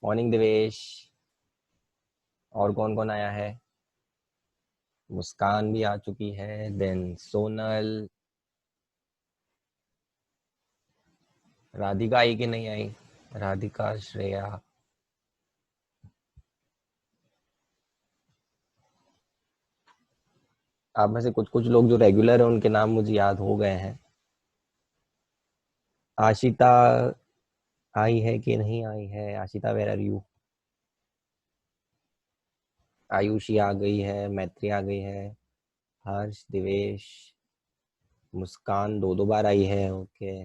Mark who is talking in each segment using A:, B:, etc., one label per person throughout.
A: Morning Divesh. और कौन कौन आया है? मुस्कान भी आ चुकी है, देन सोनल। राधिका आई कि नहीं आई? राधिका, श्रेया। आप में से कुछ कुछ लोग जो रेगुलर है उनके नाम मुझे याद हो गए हैं। आशिता आई है कि नहीं आई है? Ashita, where are you? Ayushi आ गई है, मैत्री आ गई है, हर्ष, दिवेश, मुस्कान दो दो बार आई है। Okay,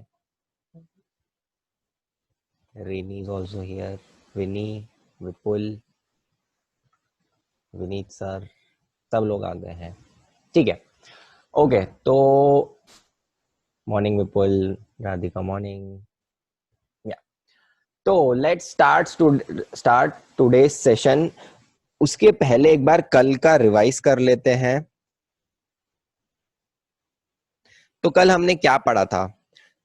A: Reni is also here, Vini, Vipul, Vineet sir, सब लोग आ गए हैं। ठीक है, ओके। तो मॉर्निंग विपुल, राधिका मॉर्निंग। या तो लेट्स स्टार्ट टुडे सेशन। उसके पहले एक बार कल का रिवाइज कर लेते हैं। तो कल हमने क्या पढ़ा था?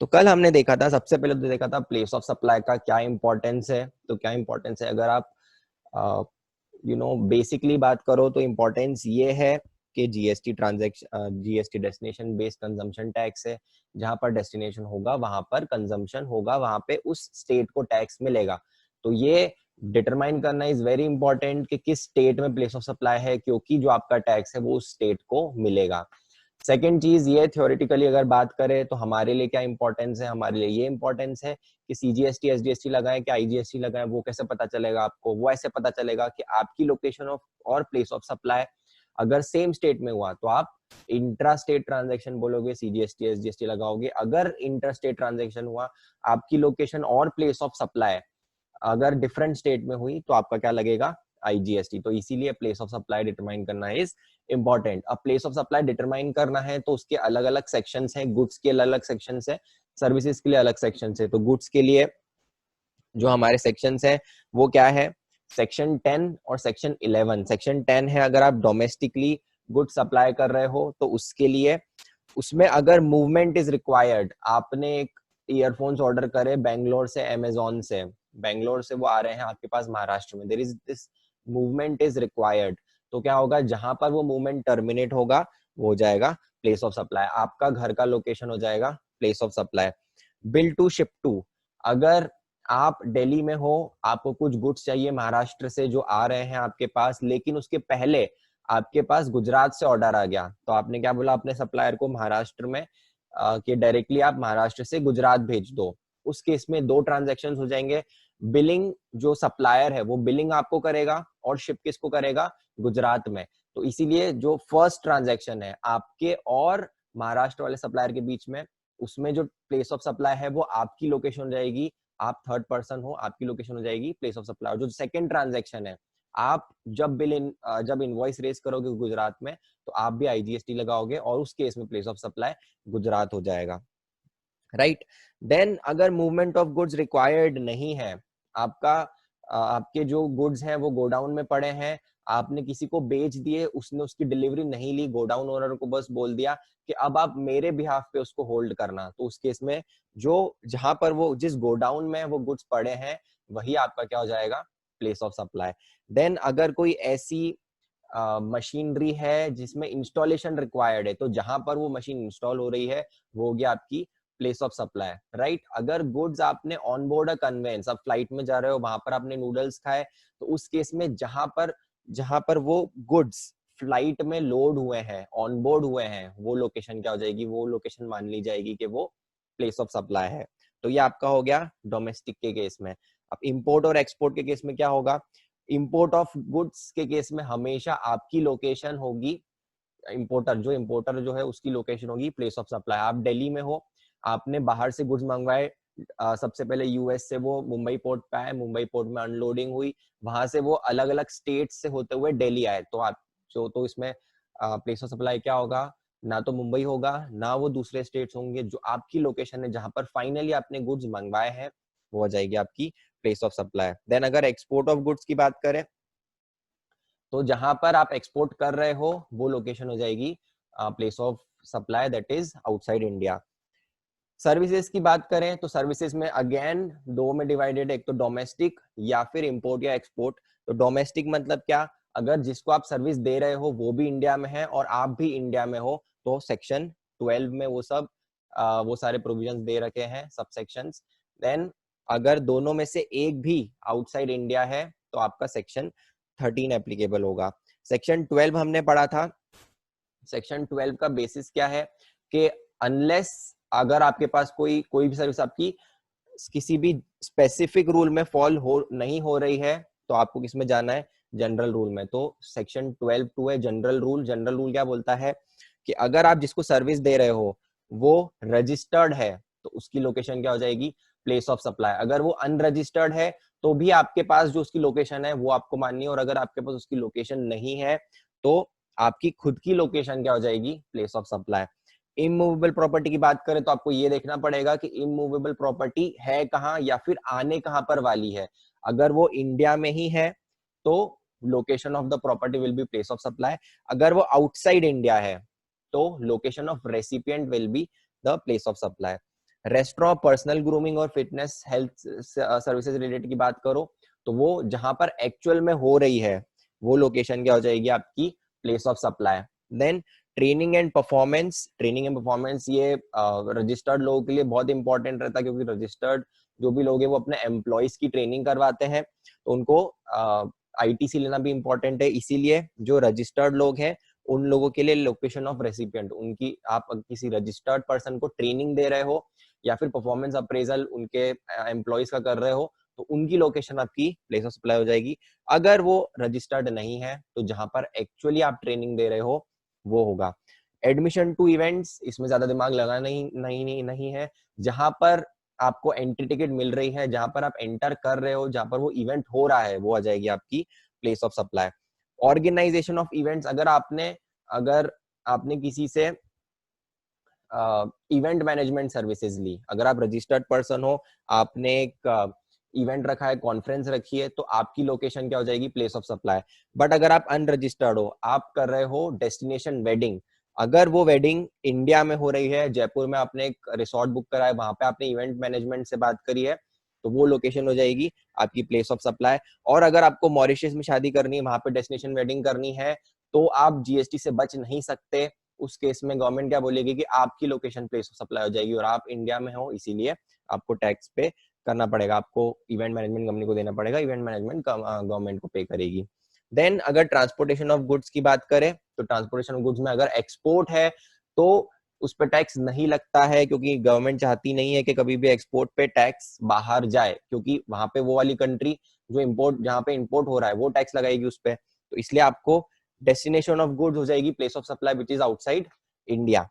A: तो कल हमने देखा था, सबसे पहले तो देखा था प्लेस ऑफ सप्लाई का क्या इंपॉर्टेंस है। तो क्या इंपॉर्टेंस है, अगर आप बेसिकली बात करो तो इंपॉर्टेंस ये है कि GST transaction, GST destination based consumption tax है। जहां पर डेस्टिनेशन होगा वहां पर कंजम्पशन होगा, वहां पे उस स्टेट को टैक्स मिलेगा। तो ये डिटरमाइन करना इज वेरी इंपॉर्टेंट कि किस स्टेट में प्लेस ऑफ सप्लाई है, क्योंकि जो आपका टैक्स है वो उस स्टेट को मिलेगा। सेकेंड चीज ये, थ्योरेटिकली अगर बात करें तो हमारे लिए क्या इंपॉर्टेंस है, हमारे लिए ये इंपॉर्टेंस है कि सीजीएसटी एसजीएसटी लगाएं कि आईजीएसटी लगाएं, वो कैसे पता चलेगा आपको? वो ऐसे पता चलेगा कि आपकी लोकेशन ऑफ और प्लेस ऑफ सप्लाई अगर सेम स्टेट में हुआ तो आप इंट्रा स्टेट ट्रांजेक्शन बोलोगे, सीजीएसटी एसजीएसटी लगाओगे। अगर इंटर स्टेट ट्रांजेक्शन हुआ, आपकी लोकेशन और प्लेस ऑफ सप्लाई अगर डिफरेंट स्टेट में हुई तो आपका क्या लगेगा? आईजीएसटी। तो इसीलिए प्लेस ऑफ सप्लाई डिटरमाइन करना इज इंपॉर्टेंट। अब प्लेस ऑफ सप्लाई डिटरमाइन करना है तो उसके अलग अलग सेक्शंस हैं, गुड्स के अलग अलग सेक्शंस है, सर्विसेज के लिए अलग सेक्शंस है। तो गुड्स के लिए जो हमारे सेक्शंस है वो क्या है? सेक्शन 10 और सेक्शन 11। सेक्शन 10 है अगर आप डोमेस्टिकली गुड सप्लाई कर रहे हो तो उसके लिए, उसमें अगर मूवमेंट इज रिक्वायर्ड, आपने एक ईयरफोन्स ऑर्डर करे बेंगलोर से, अमेजोन से, बेंगलोर से वो आ रहे हैं आपके पास महाराष्ट्र में, there is this movement is required. तो क्या होगा, जहां पर वो मूवमेंट टर्मिनेट होगा वो हो जाएगा प्लेस ऑफ सप्लाई। आपका घर का लोकेशन हो जाएगा place of supply. Bill to ship to, अगर आप दिल्ली में हो, आपको कुछ गुड्स चाहिए महाराष्ट्र से जो आ रहे हैं आपके पास, लेकिन उसके पहले आपके पास गुजरात से ऑर्डर आ गया, तो आपने क्या बोला अपने सप्लायर को महाराष्ट्र में कि डायरेक्टली आप महाराष्ट्र से गुजरात भेज दो। उस केस में दो ट्रांजैक्शंस हो जाएंगे। बिलिंग जो सप्लायर है वो बिलिंग आपको करेगा और शिप किसको करेगा? गुजरात में। तो इसीलिए जो फर्स्ट ट्रांजैक्शन है आपके और महाराष्ट्र वाले सप्लायर के बीच में, उसमें जो प्लेस ऑफ सप्लाई है वो आपकी लोकेशन हो जाएगी, आप थर्ड पर्सन हो, आपकी लोकेशन हो जाएगी प्लेस ऑफ सप्लाई। जो सेकंड ट्रांजैक्शन है, आप जब इनवॉइस रेज करोगे गुजरात में तो आप भी आईजीएसटी लगाओगे और उस केस में प्लेस ऑफ सप्लाई गुजरात हो जाएगा, राइट। देन अगर मूवमेंट ऑफ गुड्स रिक्वायर्ड नहीं है, आपका आपके जो गुड्स हैं वो गोडाउन में पड़े हैं, आपने किसी को बेच दिए, उसने उसकी डिलीवरी नहीं ली, गोडाउन ओनर को बस बोल दिया कि अब आप मेरे बिहाफ पे उसको होल्ड करना, तो उस केस में जो जहां पर वो जिस गोडाउन में वो गुड्स पड़े हैं वही आपका क्या हो जाएगा? Place of supply. देन अगर कोई ऐसी मशीनरी है जिसमें इंस्टॉलेशन रिक्वायर्ड है, तो जहां पर वो मशीन इंस्टॉल हो रही है वो हो गया आपकी प्लेस ऑफ सप्लाई, राइट। अगर गुड्स आपने ऑन बोर्ड कन्वेंस, आप फ्लाइट में जा रहे हो, वहां पर आपने नूडल्स खाए, तो उस केस में जहां पर वो गुड्स फ्लाइट में लोड हुए हैं, ऑन बोर्ड हुए हैं, वो लोकेशन क्या हो जाएगी? वो लोकेशन मान ली जाएगी कि वो प्लेस ऑफ सप्लाई है। तो ये आपका हो गया डोमेस्टिक के केस में। अब इंपोर्ट और एक्सपोर्ट के केस में क्या होगा? इंपोर्ट ऑफ गुड्स के केस में हमेशा आपकी लोकेशन होगी, इंपोर्टर जो है उसकी लोकेशन होगी प्लेस ऑफ सप्लाई। आप दिल्ली में हो, आपने बाहर से गुड्स मंगवाए, सबसे पहले यूएस से वो मुंबई पोर्ट पे आए, मुंबई पोर्ट में अनलोडिंग हुई, वहां से वो अलग अलग स्टेट से होते हुए दिल्ली आए, तो आप तो इसमें प्लेस ऑफ सप्लाई क्या होगा? ना तो मुंबई होगा, ना वो दूसरे स्टेट्स होंगे, जो आपकी लोकेशन है जहां पर फाइनली आपने गुड्स मंगवाए हैं वो हो जाएगी आपकी प्लेस ऑफ सप्लाई। देन अगर एक्सपोर्ट ऑफ गुड्स की बात करें तो जहां पर आप एक्सपोर्ट कर रहे हो वो लोकेशन हो जाएगी place of supply, that is outside India. Services की बात करें तो सर्विसेज में अगेन दो में डिवाइडेड है, एक तो डोमेस्टिक या फिर इंपोर्ट या एक्सपोर्ट। तो डोमेस्टिक मतलब क्या, अगर जिसको आप सर्विस दे रहे हो वो भी इंडिया में है और आप भी इंडिया में हो तो सेक्शन 12 में वो सारे प्रोविजंस दे रखे हैं, सब सेक्शंस। देन अगर दोनों में से एक भी आउटसाइड इंडिया है तो आपका सेक्शन 13 एप्लीकेबल होगा। सेक्शन 12 हमने पढ़ा था। सेक्शन 12 का बेसिस क्या है कि अनलेस अगर आपके पास कोई भी सर्विस आपकी किसी भी स्पेसिफिक रूल में फॉल हो नहीं हो रही है तो आपको किसमें जाना है, जनरल रूल में। तो सेक्शन 12(2) है जनरल रूल। जनरल रूल क्या बोलता है कि अगर आप जिसको सर्विस दे रहे हो वो रजिस्टर्ड है तो उसकी लोकेशन क्या हो जाएगी, प्लेस ऑफ सप्लाई। अगर वो अनरजिस्टर्ड है तो भी आपके पास जो उसकी लोकेशन है वो आपको माननी है, और अगर आपके पास उसकी लोकेशन नहीं है तो आपकी खुद की लोकेशन क्या हो जाएगी, place of supply. Immovable property की बात करें तो आपको ये देखना पड़ेगा कि इमूवेबल प्रॉपर्टी है कहाँ या फिर आने कहाँ पर वाली है। अगर वो इंडिया में ही है तो location of the property will be place of supply. अगर वो आउटसाइड इंडिया है तो location of recipient will be the place of supply. Restaurant, personal grooming और फिटनेस हेल्थ सर्विसेज रिलेटेड की बात करो तो वो जहां पर एक्चुअल में हो रही है वो लोकेशन क्या हो जाएगी आपकी, place of supply. Then training and performance. Training and performance ये रजिस्टर्ड लोगों के लिए बहुत इंपॉर्टेंट रहता है, क्योंकि रजिस्टर्ड जो भी लोग हैं वो अपने एम्प्लॉयज की ट्रेनिंग करवाते हैं, तो उनको आईटीसी लेना भी इंपॉर्टेंट है। इसीलिए जो रजिस्टर्ड लोग हैं उन लोगों के लिए लोकेशन ऑफ रेसिपिएंट, उनकी आप किसी रजिस्टर्ड पर्सन को ट्रेनिंग दे रहे हो या फिर परफॉर्मेंस अप्रेजल उनके एम्प्लॉयज का कर रहे हो तो उनकी लोकेशन आपकी प्लेस ऑफ सप्लाई हो जाएगी। अगर वो रजिस्टर्ड नहीं है तो जहां पर एक्चुअली आप ट्रेनिंग दे रहे हो वो होगा। एडमिशन टू इवेंट्स, इसमें ज्यादा दिमाग लगाना नहीं है। जहां पर आपको एंट्री टिकट मिल रही है, जहां पर आप एंटर कर रहे हो, जहां पर वो इवेंट हो रहा है वो आ जाएगी आपकी place of supply. Organisation of events, अगर आपने किसी से इवेंट मैनेजमेंट सर्विसेज ली, अगर आप रजिस्टर्ड पर्सन हो, आपने एक इवेंट रखा है, कॉन्फ्रेंस रखी है, तो आपकी लोकेशन क्या हो जाएगी, प्लेस ऑफ सप्लाई। बट अगर आप अनरजिस्टर्ड हो, आप कर रहे हो डेस्टिनेशन वेडिंग, अगर वो वेडिंग इंडिया में हो रही है, जयपुर में आपने एक रिसोर्ट बुक करा है, वहां पे आपने इवेंट मैनेजमेंट से बात करी है, तो वो लोकेशन हो जाएगी आपकी प्लेस ऑफ सप्लाई। और अगर आपको मॉरिशस में शादी करनी है, वहां पे डेस्टिनेशन वेडिंग करनी है, तो आप जीएसटी से बच नहीं सकते। उस केस में गवर्नमेंट क्या बोलेगी कि आपकी लोकेशन प्लेस ऑफ सप्लाई हो जाएगी और आप इंडिया में हो, इसीलिए आपको टैक्स पे करना पड़ेगा, आपको इवेंट मैनेजमेंट कंपनी को देना पड़ेगा, इवेंट मैनेजमेंट गवर्नमेंट को पे करेगी। देन अगर ट्रांसपोर्टेशन ऑफ गुड्स की बात करें तो ट्रांसपोर्टेशन ऑफ गुड्स में अगर एक्सपोर्ट है तो उस पर टैक्स नहीं लगता है, क्योंकि गवर्नमेंट चाहती नहीं है कि कभी भी एक्सपोर्ट पे टैक्स बाहर जाए, क्योंकि वहां पे वो वाली कंट्री जो इम्पोर्ट, जहां पे इम्पोर्ट हो रहा है वो टैक्स लगाएगी उस पर। तो इसलिए आपको डेस्टिनेशन ऑफ गुड्स हो जाएगी place of supply which is outside India.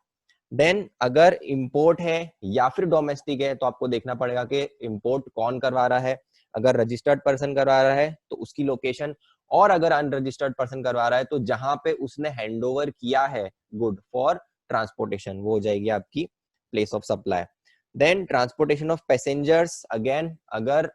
A: Then अगर इंपोर्ट है या फिर डोमेस्टिक है तो आपको देखना पड़ेगा कि इंपोर्ट कौन करवा रहा है। अगर रजिस्टर्ड पर्सन करवा रहा है तो उसकी लोकेशन, और अगर अनरजिस्टर्ड पर्सन करवा रहा है तो जहां पे उसने हैंडओवर किया है गुड फॉर ट्रांसपोर्टेशन, वो हो जाएगी आपकी place of supply. Then transportation of passengers, again अगर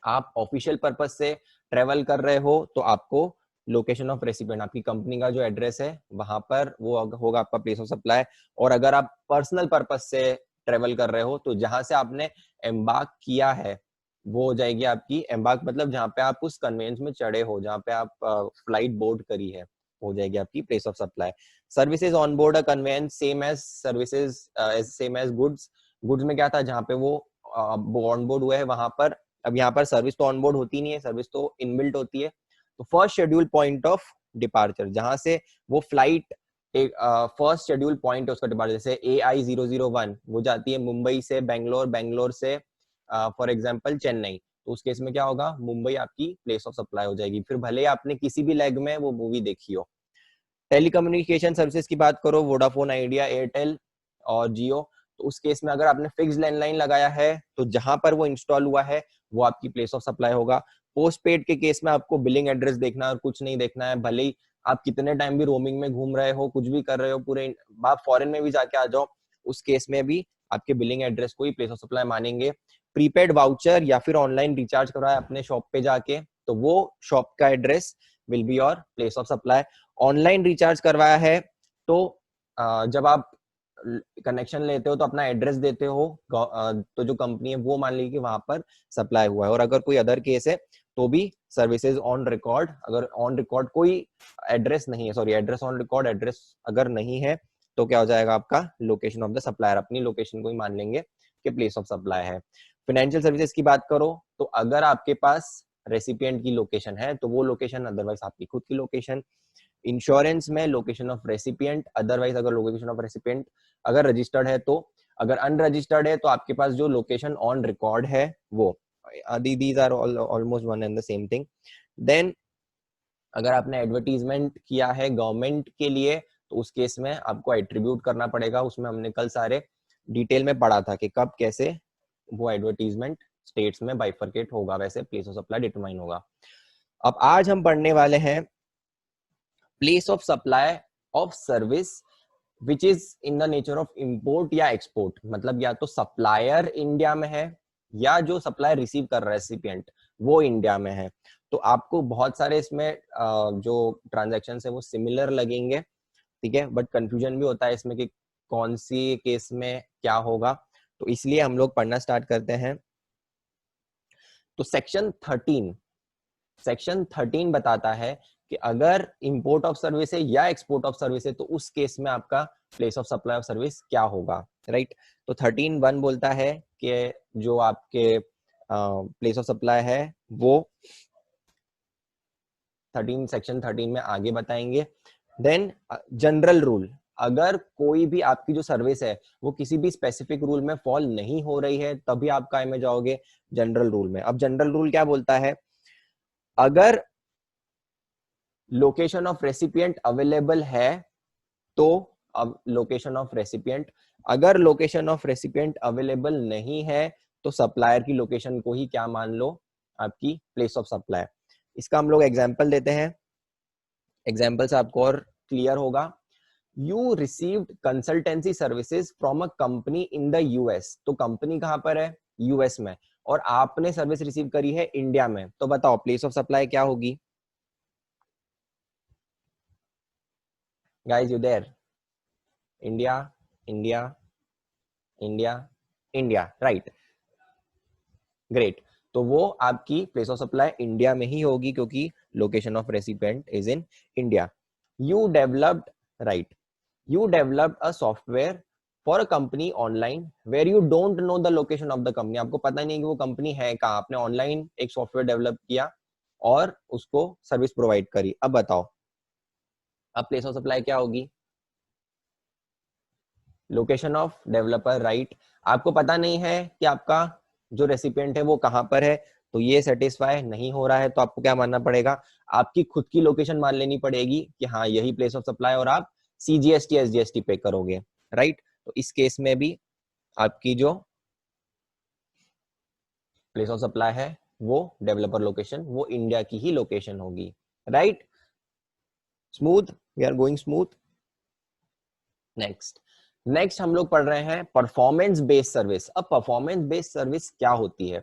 A: आप ऑफिशियल पर्पज से ट्रेवल कर रहे हो तो आपको लोकेशन ऑफ रेसिपिएंट, आपकी कंपनी का जो एड्रेस है वहां पर वो होगा आपका प्लेस ऑफ सप्लाई। और अगर आप पर्सनल पर्पज से ट्रेवल कर रहे हो तो जहां से आपने एम्बार्क किया है वो हो जाएगी आपकी, एम्बार्क मतलब जहां पे आप उस कन्वेंस में चढ़े हो, जहां पे आप फ्लाइट बोर्ड करी है, हो जाएगी आपकी place of supply. Services on board a conveyance same as services, same as goods. Goods में क्या था, जहां पे वो ऑन बोर्ड हुए है वहां पर, अब यहाँ पर सर्विस तो ऑनबोर्ड होती नहीं है, सर्विस तो इनबिल्ट होती है। तो first schedule point of departure, जहां से वो फ्लाइट एक फर्स्ट शेड्यूल पॉइंट है उसका डिपार्चर, जैसे AI001 वो जाती है मुंबई से बेंगलोर, बेंगलोर से फॉर एग्जांपल चेन्नई, तो उस केस में क्या होगा, मुंबई आपकी प्लेस ऑफ सप्लाई हो जाएगी, फिर भले आपने किसी भी लेग में वो मूवी देखी हो। टेलीकम्युनिकेशन सर्विसेज की बात करो, वोडाफोन आइडिया, एयरटेल और जियो, तो उस केस में अगर आपने फिक्स लैंडलाइन लगाया है तो जहां पर वो इंस्टॉल हुआ है वो आपकी प्लेस ऑफ सप्लाई होगा। पोस्ट पेड के केस में आपको बिलिंग एड्रेस देखना है और कुछ नहीं देखना है, भले ही आप कितने टाइम भी रोमिंग में घूम रहे हो, कुछ भी कर रहे हो, पूरे आप फॉरेन में भी जाके आ जाओ, उस केस में भी आपके बिलिंग एड्रेस को ही प्लेस ऑफ सप्लाई मानेंगे। प्रीपेड वाउचर या फिर ऑनलाइन रिचार्ज करवाया अपने शॉप पे जाके तो वो शॉप का address will be your place of supply. Online recharge करवाया है तो जब आप कनेक्शन लेते हो तो अपना एड्रेस देते हो, तो जो कंपनी है वो मान लीजिए कि वहां पर सप्लाई हुआ है। और अगर कोई अदर केस है तो भी सर्विसेज ऑन रिकॉर्ड, अगर ऑन रिकॉर्ड कोई एड्रेस नहीं है, sorry address on record address अगर नहीं है तो क्या हो जाएगा आपका लोकेशन ऑफ द सप्लायर, अपनी लोकेशन को ही मान लेंगे कि प्लेस ऑफ सप्लाई है। फाइनेंशियल सर्विसेज की बात करो तो अगर आपके पास रेसिपिएंट की लोकेशन है तो वो लोकेशन, अदरवाइज आपकी खुद की लोकेशन। इंश्योरेंस में लोकेशन ऑफ रेसिपिएंट, अदरवाइज अगर लोकेशन ऑफ रेसिपिएंट अगर रजिस्टर्ड है तो, अगर अनरजिस्टर्ड है तो आपके पास जो लोकेशन ऑन रिकॉर्ड है वो। These are almost one and the same thing. Then अगर आपने एडवर्टीजमेंट किया है गवर्नमेंट के लिए तो उस केस में आपको एट्रीब्यूट करना पड़ेगा, उसमें हमने कल सारे डिटेल में पढ़ा था कि कब कैसे वो एडवर्टीजमेंट स्टेट्स में बाइफरकेट होगा, वैसे प्लेस ऑफ सप्लाई डिटरमाइन होगा। अब आज हम पढ़ने वाले हैं place of supply of service which is in the nature of import या एक्सपोर्ट, मतलब या तो सप्लायर इंडिया में है या जो सप्लाई रिसीव कर रहा है रेसिपिएंट वो इंडिया में है। तो आपको बहुत सारे इसमें जो ट्रांजैक्शन है वो सिमिलर लगेंगे, ठीक है, बट कंफ्यूजन भी होता है इसमें कि कौन सी केस में क्या होगा, तो इसलिए हम लोग पढ़ना स्टार्ट करते हैं। तो सेक्शन 13 बताता है कि अगर इंपोर्ट ऑफ सर्विस है या एक्सपोर्ट ऑफ सर्विस है तो उस केस में आपका place of supply of service क्या होगा, राइट। तो 13(1) बोलता है कि जो आपके प्लेस ऑफ सप्लाई है वो सेक्शन 13 में आगे बताएंगे। देन जनरल रूल, अगर कोई भी आपकी जो सर्विस है वो किसी भी स्पेसिफिक रूल में फॉल नहीं हो रही है तभी आप काय में जाओगे, जनरल रूल में। अब जनरल रूल क्या बोलता है, अगर लोकेशन ऑफ रेसिपिएंट अवेलेबल है तो, अब लोकेशन ऑफ रेसिपिएंट, अगर लोकेशन ऑफ रेसिपिएंट अवेलेबल नहीं है तो सप्लायर की लोकेशन को ही क्या मान लो, आपकी प्लेस ऑफ सप्लाई। इसका हम लोग एग्जांपल देते हैं, एग्जांपल से आपको और क्लियर होगा। You received consultancy services from a company in the US, तो कंपनी कहां पर है, यूएस में, और आपने सर्विस रिसीव करी है इंडिया में, तो बताओ प्लेस ऑफ सप्लाई क्या होगी। Guys you there, India India India India, right, great. तो वो आपकी प्लेस ऑफ सप्लाई इंडिया में ही होगी क्योंकि location of recipient is in India. You developed, right, you developed a software for a company online where you don't know the location of the company, आपको पता नहीं है कि वो कंपनी है कहाँ, आपने ऑनलाइन एक सॉफ्टवेयर डेवलप किया और उसको सर्विस प्रोवाइड करी। अब बताओ अब प्लेस ऑफ सप्लाई क्या होगी, लोकेशन ऑफ डेवलपर, राइट। आपको पता नहीं है कि आपका जो रेसिपिएंट है वो कहां पर है, तो ये सेटिस्फाई नहीं हो रहा है, तो आपको क्या मानना पड़ेगा, आपकी खुद की लोकेशन मान लेनी पड़ेगी कि हाँ यही प्लेस ऑफ सप्लाई, और आप सीजीएसटी एसजीएसटी पे करोगे, राइट। तो इस केस में भी आपकी जो प्लेस ऑफ सप्लाई है वो डेवलपर लोकेशन वो इंडिया की ही लोकेशन होगी, right. Smooth, we are going smooth. Next हम लोग पढ़ रहे हैं परफॉर्मेंस बेस्ड सर्विस। अब परफॉर्मेंस बेस्ड सर्विस क्या होती है,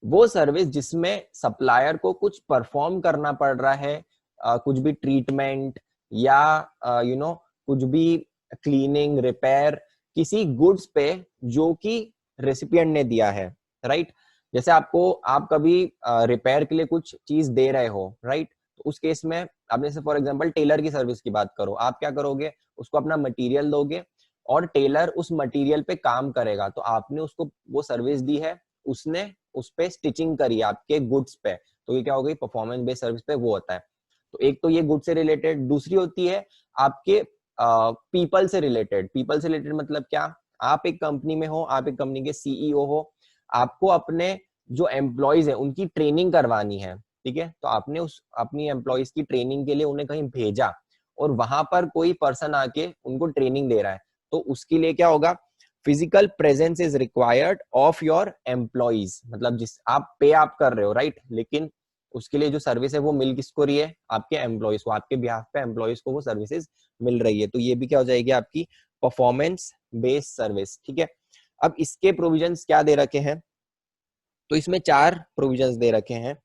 A: वो सर्विस जिसमें सप्लायर को कुछ परफॉर्म करना पड़ रहा है, कुछ भी ट्रीटमेंट या कुछ भी क्लीनिंग रिपेयर किसी गुड्स पे जो कि रेसिपिएंट ने दिया है, राइट। जैसे आप कभी रिपेयर के लिए कुछ चीज दे रहे हो, राइट, तो उस केस में आपने से फॉर एग्जांपल टेलर की सर्विस की बात करो, आप क्या करोगे, उसको अपना मटेरियल दोगे और टेलर उस मटेरियल पे काम करेगा, तो आपने उसको वो सर्विस दी है, उसने उस पे स्टिचिंग करी आपके गुड्स पे, तो ये क्या हो गई परफॉर्मेंस बेस्ड सर्विस पे वो होता है। तो एक तो ये गुड से रिलेटेड, दूसरी होती है आपके पीपल से रिलेटेड। पीपल से रिलेटेड मतलब क्या, आप एक कंपनी में हो, आप एक कंपनी के सीईओ हो, आपको अपने जो एम्प्लॉयज है उनकी ट्रेनिंग करवानी है, ठीक है, तो आपने उस अपनी एम्प्लॉयज की ट्रेनिंग के लिए उन्हें कहीं भेजा और वहां पर कोई पर्सन आके उनको ट्रेनिंग दे रहा है, तो उसके लिए क्या होगा, physical presence is required of your employees, मतलब जिस आप पे आप कर रहे हो, राइट, लेकिन उसके लिए जो सर्विस है वो मिल किसको रही है, आपके एम्प्लॉइज को, आपके बिहाफ पे एम्प्लॉइज को वो सर्विसेज मिल रही है, तो ये भी क्या हो जाएगी आपकी परफॉर्मेंस बेस्ड सर्विस, ठीक है। अब इसके प्रोविजंस क्या दे रखे हैं, तो इसमें 4 प्रोविजंस दे रखे हैं।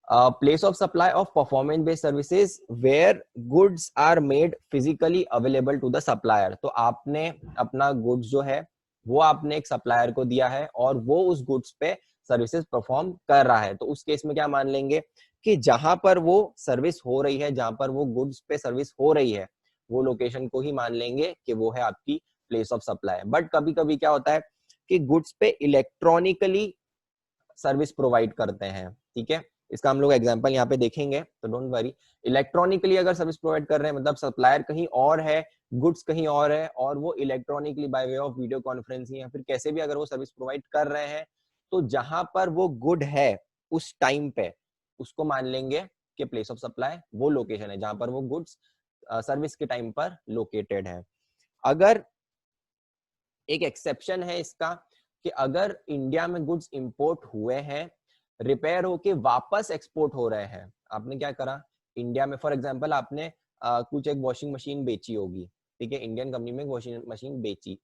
A: Place of supply of performance based services where goods are made physically available to the supplier. तो आपने अपना गुड्स जो है वो आपने एक सप्लायर को दिया है और वो उस गुड्स पे सर्विसेज परफॉर्म कर रहा है। तो उस केस में क्या मान लेंगे कि जहां पर वो सर्विस हो रही है, जहां पर वो गुड्स पे सर्विस हो रही है, वो लोकेशन को ही मान लेंगे कि वो है आपकी प्लेस ऑफ सप्लाई। बट कभी कभी क्या होता है कि गुड्स पे इलेक्ट्रॉनिकली सर्विस प्रोवाइड करते हैं, ठीक है। इसका हम लोग एग्जांपल यहाँ पे देखेंगे, तो डोंट वरी। इलेक्ट्रॉनिकली अगर सर्विस प्रोवाइड कर रहे हैं मतलब सप्लायर कहीं और है, गुड्स कहीं और है, और वो electronically bye way of video conferencing या फिर कैसे भी अगर वो सर्विस प्रोवाइड कर रहे हैं, तो जहां पर वो गुड है उस टाइम पे उसको मान लेंगे कि प्लेस ऑफ सप्लाई वो लोकेशन है जहां पर वो गुड्स सर्विस के टाइम पर लोकेटेड है। अगर एक एक्सेप्शन है इसका कि अगर इंडिया में गुड्स इंपोर्ट हुए हैं, रिपेयर होके वापस एक्सपोर्ट हो रहे हैं, आपने क्या करा इंडिया में, फॉर एग्जांपल आपने कुछ एक वॉशिंग मशीन बेची होगी, ठीक है, इंडियन कंपनी में वॉशिंग मशीन बेची।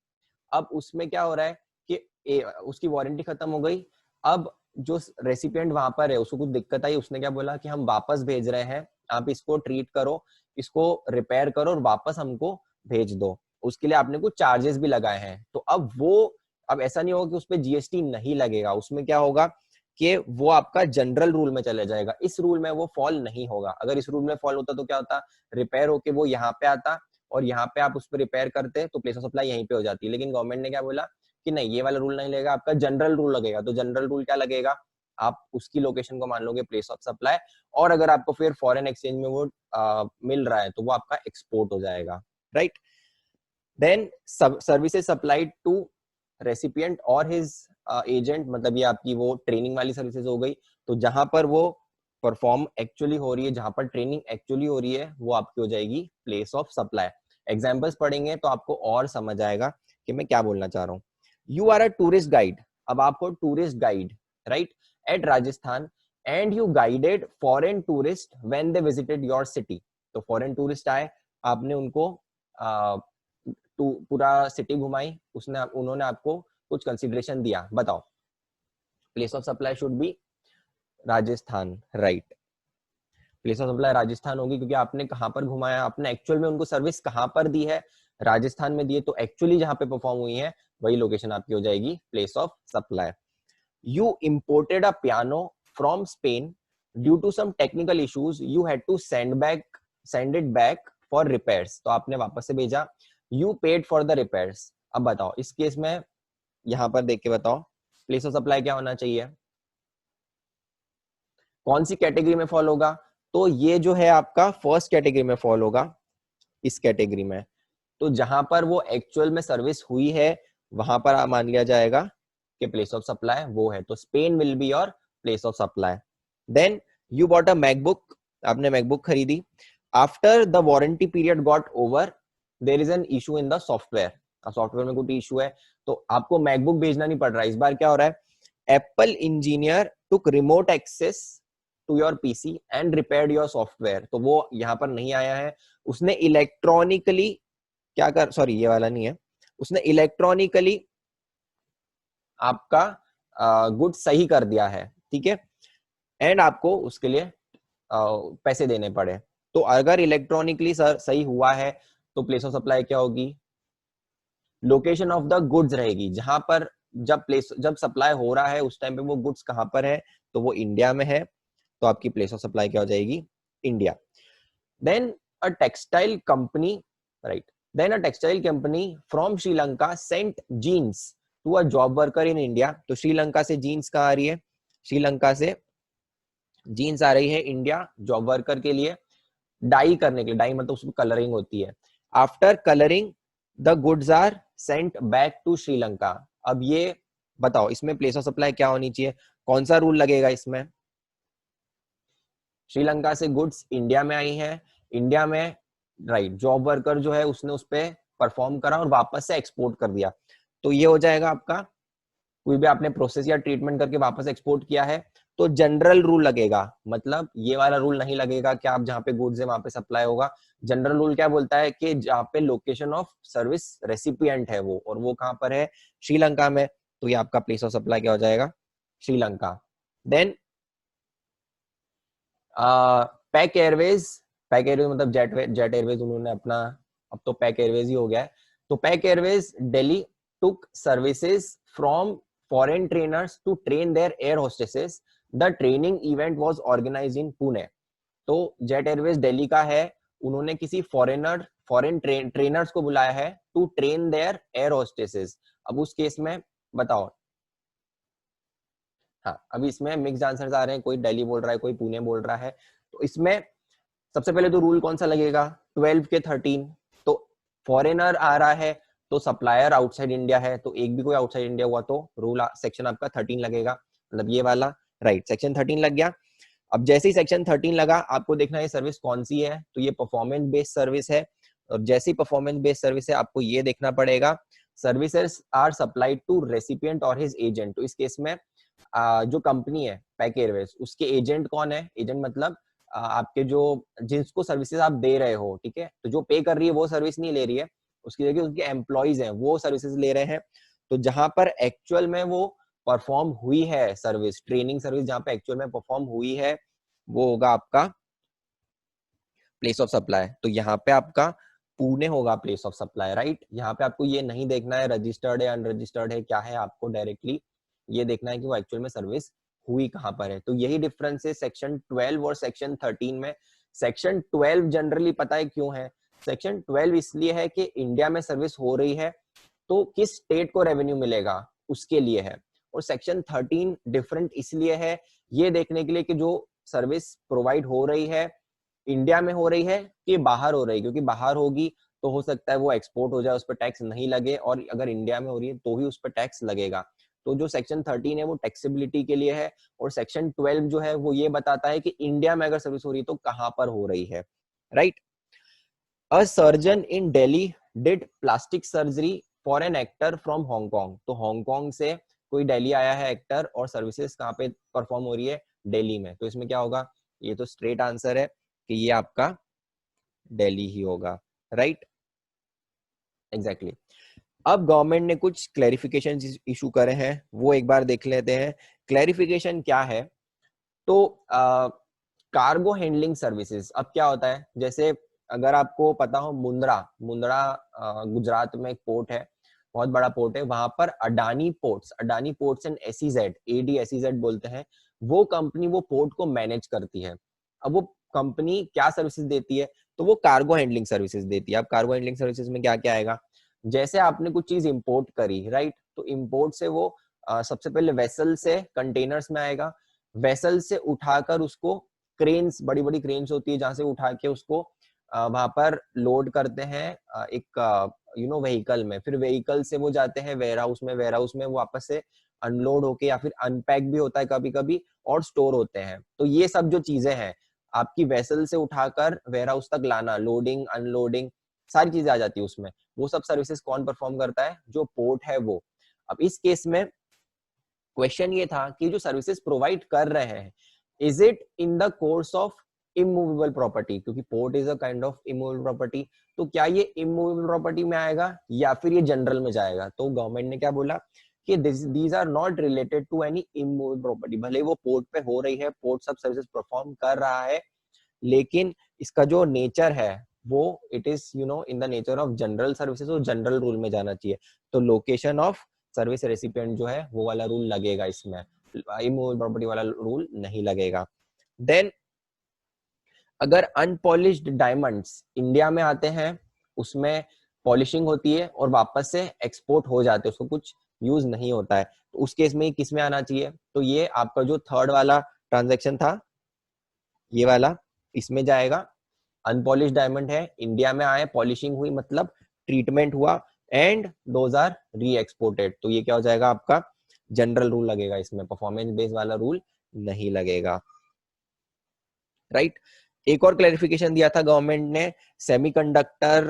A: अब उसमें क्या हो रहा है कि उसकी वारंटी खत्म हो गई। अब जो रेसिपिएंट वहां पर है उसको कुछ दिक्कत आई, उसने क्या बोला कि हम वापस भेज रहे हैं, आप इसको ट्रीट करो, इसको रिपेयर करो और वापस हमको भेज दो। उसके लिए आपने कुछ चार्जेस भी लगाए हैं। तो अब ऐसा नहीं होगा कि उस पर जीएसटी नहीं लगेगा, उसमें क्या होगा कि वो आपका जनरल रूल में चले जाएगा, इस रूल में वो फॉल नहीं होगा। अगर इस रूल में फॉल होता तो क्या होता, रिपेयर होके वो यहाँ पे आता और यहाँ पे आप उस पर रिपेयर करते तो प्लेस ऑफ सप्लाई यहीं पे हो जाती। लेकिन गवर्नमेंट ने क्या बोला कि नहीं, ये वाला रूल नहीं लगेगा, आपका जनरल रूल लगेगा। तो जनरल रूल क्या लगेगा, आप उसकी लोकेशन को मान लोगे प्लेस ऑफ सप्लाई, और अगर आपको फिर फॉरेन एक्सचेंज में वो मिल रहा है तो वो आपका एक्सपोर्ट हो जाएगा, right. Then services supplied to recipient or his agent, मतलब ये आपकी वो ट्रेनिंग वाली सर्विसेज हो गई। तो जहां पर वो परफॉर्म एक्चुअली हो रही है, जहां पर ट्रेनिंग एक्चुअली हो रही है, वो आपकी हो जाएगी प्लेस ऑफ सप्लाई। एग्जाम्पल्स पढ़ेंगे तो आपको और समझ आएगा कि मैं क्या बोलना चाह रहा हूँ। You are a tourist guide, अब आपको tourist guide, right, at Rajasthan, and you guided foreign tourist when they visited your city. तो फॉरेन टूरिस्ट आए, आपने उनको पूरा सिटी घुमाई, उन्होंने आपको कुछ कंसिडरेशन दिया। बताओ, place of supply should be Rajasthan, right. Place of supply Rajasthan होगी क्योंकि आपने कहां पर घुमाया, आपने एक्चुअल में उनको सर्विस कहां पर दी है, राजस्थान में दी है, तो एक्चुअली जहां पे परफॉर्म हुई है वही लोकेशन आपकी हो जाएगी place of supply. You imported a piano from Spain, due to some technical issues you had to send it back for repairs. तो आपने वापस से भेजा, you paid for the repairs. अब बताओ इस केस में यहां पर देख के बताओ प्लेस ऑफ सप्लाई क्या होना चाहिए, कौन सी कैटेगरी में फॉल होगा। तो ये जो है आपका फर्स्ट कैटेगरी में फॉल होगा, इस कैटेगरी में। तो जहां पर वो एक्चुअल में सर्विस हुई है वहां पर मान लिया जाएगा कि प्लेस ऑफ सप्लाई वो है। तो Spain will be your place of supply. Then you bought a MacBook, आपने मैकबुक खरीदी। After the warranty period got over, there is an issue in the software. Software में कुछ इशू है तो आपको मैकबुक भेजना नहीं पड़ रहा है। इस बार क्या हो रहा है, Apple engineer took remote access to your PC and repaired your software. तो वो यहां पर नहीं आया है, उसने इलेक्ट्रॉनिकली क्या कर, सॉरी ये वाला नहीं है, उसने इलेक्ट्रॉनिकली आपका गुड सही कर दिया है, ठीक है, एंड आपको उसके लिए पैसे देने पड़े। तो अगर इलेक्ट्रॉनिकली सही हुआ है तो प्लेस ऑफ सप्लाई क्या होगी, लोकेशन ऑफ द गुड्स रहेगी। जहां पर जब सप्लाई हो रहा है उस टाइम पे वो गुड्स कहां पर है, तो वो इंडिया में है, तो आपकी प्लेस ऑफ सप्लाई क्या हो जाएगी, India. Then a textile company, right, then a textile company from Sri Lanka sent jeans to a job worker in India. तो श्रीलंका से जीन्स कहाँ आ रही है, श्रीलंका से जीन्स आ रही है इंडिया जॉब वर्कर के लिए, डाई करने के लिए, डाई मतलब उसमें कलरिंग होती है। After colouring the goods are sent back to Sri Lanka. अब ये बताओ इसमें प्लेस ऑफ सप्लाई क्या होनी चाहिए, कौन सा रूल लगेगा इसमें, श्रीलंका से गुड्स इंडिया में आई है, इंडिया में, राइट, जॉब वर्कर जो है उसने उस पर परफॉर्म करा और वापस से एक्सपोर्ट कर दिया। तो ये हो जाएगा आपका, कोई भी आपने प्रोसेस या ट्रीटमेंट करके वापस एक्सपोर्ट किया है तो जनरल रूल लगेगा। मतलब ये वाला रूल नहीं लगेगा कि आप जहाँ पे गुड्स है वहां पे सप्लाई होगा। जनरल रूल क्या बोलता है कि जहाँ पे लोकेशन ऑफ सर्विस रेसिपिएंट है वो, और वो कहाँ पर है, श्रीलंका में, तो ये आपका प्लेस ऑफ सप्लाई क्या हो जाएगा, Sri Lanka. Then pack airways, pack airways मतलब जेट एयरवेज उन्होंने अपना, अब तो पैक एयरवेज ही हो गया है। तो pack Airways Delhi took services from foreign trainers to train their air hostesses. The training event was organized in Pune. तो जेट एयरवेज दिल्ली का है, उन्होंने किसी फॉरेन ट्रेनर्स को बुलाया है to train their air hostesses. अब उस केस में बताओ, हाँ अभी इसमें मिक्स्ड आंसर्स आ रहे हैं, कोई दिल्ली बोल रहा है, कोई पुणे बोल रहा है। तो इसमें सबसे पहले तो रूल कौन सा लगेगा, 12 के 13। तो फॉरेनर आ रहा है तो सप्लायर आउटसाइड इंडिया है, तो एक भी कोई आउटसाइड इंडिया हुआ तो रूल सेक्शन आपका 13 लगेगा, मतलब ये वाला, राइट। सेक्शन 13 लग गया। अब जैसे ही सेक्शन 13 लगा, आपको देखना है सर्विस कौन सी है, तो ये परफॉर्मेंस बेस्ड सर्विस है। और जैसे ही परफॉर्मेंस बेस्ड सर्विस है, आपको ये देखना पड़ेगा services are supplied to recipient or his agent. तो इस केस में जो कंपनी है पैक एयरवेज, उसके एजेंट कौन है, एजेंट मतलब आपके जो जिसको सर्विसेज आप दे रहे हो, ठीक है। तो जो पे कर रही है वो सर्विस नहीं ले रही है, उसकी जगह उसके एम्प्लॉइज हैं वो सर्विसेज ले रहे हैं। तो जहां पर एक्चुअल में वो परफॉर्म हुई है सर्विस, ट्रेनिंग सर्विस जहां पे एक्चुअल में परफॉर्म हुई है, वो होगा आपका प्लेस ऑफ सप्लाई। तो यहाँ पे आपका पुणे होगा प्लेस ऑफ सप्लाई, राइट। यहाँ पे आपको ये नहीं देखना है रजिस्टर्ड है अनरजिस्टर्ड है क्या है, आपको डायरेक्टली ये देखना है कि वो एक्चुअल में सर्विस हुई कहाँ पर है। तो यही डिफरेंस है सेक्शन 12 और सेक्शन 13 में। सेक्शन 12 जनरली पता है क्यों है, सेक्शन 12 इसलिए है कि इंडिया में सर्विस हो रही है तो किस स्टेट को रेवेन्यू मिलेगा उसके लिए है। और सेक्शन 13 डिफरेंट इसलिए है, ये देखने के लिए कि जो सर्विस प्रोवाइड हो रही है इंडिया में हो रही है कि बाहर हो रही है, क्योंकि बाहर होगी तो हो सकता है वो एक्सपोर्ट हो जाए, उस पर टैक्स नहीं लगे, और अगर इंडिया में हो रही है तो ही उस पर टैक्स लगेगा। तो जो सेक्शन 13 है वो टैक्सेबिलिटी के लिए है, और सेक्शन 12 जो है वो ये बताता है कि इंडिया में अगर सर्विस हो रही है तो कहां पर हो रही है, right. A surgeon in Delhi did plastic surgery for an actor from Hong Kong. तो हांगकांग से कोई दिल्ली आया है एक्टर, और सर्विसेज कहाँ पे परफॉर्म हो रही है, दिल्ली में। तो इसमें क्या होगा, ये तो स्ट्रेट आंसर है कि ये आपका दिल्ली ही होगा, राइट, एग्जैक्टली। अब गवर्नमेंट ने कुछ क्लैरिफिकेशन इशू करे हैं, वो एक बार देख लेते हैं। क्लैरिफिकेशन क्या है, तो कार्गो हैंडलिंग सर्विसेज। अब क्या होता है, जैसे अगर आपको पता हो मुंद्रा, गुजरात में एक पोर्ट है, बहुत बड़ा पोर्ट है, वहां पर अडानी पोर्ट्स एंड एसईजेड, एडीएसईजेड बोलते हैं, वो कंपनी वो पोर्ट को मैनेज करती है। अब वो कंपनी क्या सर्विसेज देती है, तो वो कार्गो हैंडलिंग सर्विसेज देती है। अब कार्गो हैंडलिंग सर्विसेज में क्या क्या आएगा, जैसे आपने कुछ चीज इंपोर्ट करी, राइट, तो इंपोर्ट से वो सबसे पहले वेसल से कंटेनर्स में आएगा, वेसल से उठाकर उसको क्रेन्स, बड़ी बड़ी क्रेन्स होती है जहां से उठा के उसको वहां पर लोड करते हैं एक व्हीकल में, फिर व्हीकल से वो जाते हैं वेयर हाउस में वो वापस से अनलोड होके या फिर अनपैक भी होता है कभी कभी, और स्टोर होते हैं। तो ये सब जो चीजें हैं आपकी वेसल से उठाकर वेयर हाउस तक लाना, लोडिंग अनलोडिंग, सारी चीजें आ जाती है उसमें। वो सब सर्विसेज कौन परफॉर्म करता है, जो पोर्ट है वो। अब इस केस में क्वेश्चन ये था कि जो सर्विसेज प्रोवाइड कर रहे हैं, is it in the course of immovable property, क्योंकि port is a kind of immovable property, तो क्या ये इमूवेबल प्रॉपर्टी में आएगा या फिर ये जनरल में जाएगा। तो गवर्नमेंट ने क्या बोला कि these are not related to any immovable property. भले वो पोर्ट पे हो रही है, पोर्ट सब सर्विसेज परफॉर्म कर रहा है, लेकिन इसका जो नेचर है वो it is in the nature of general services, और जनरल रूल में जाना चाहिए। तो लोकेशन ऑफ सर्विस रेसिपिएंट जो है वो वाला रूल लगेगा इसमें, इमूवेबल प्रॉपर्टी वाला रूल नहीं लगेगा। देन अगर अनपॉलिश्ड डायमंड्स इंडिया में आते हैं, उसमें पॉलिशिंग होती है और वापस से एक्सपोर्ट हो जाते हैं, उसको कुछ यूज नहीं होता है, तो उस केस में किस में आना चाहिए, तो ये आपका जो थर्ड वाला ट्रांजेक्शन था ये वाला, इसमें जाएगा। अनपॉलिश डायमंड है, इंडिया में आए, पॉलिशिंग हुई मतलब ट्रीटमेंट हुआ, एंड दोज आर री एक्सपोर्टेड, तो ये क्या हो जाएगा आपका जनरल रूल लगेगा इसमें, परफॉर्मेंस बेस्ड वाला रूल नहीं लगेगा, राइट। एक और क्लैरिफिकेशन दिया था गवर्नमेंट ने, semiconductor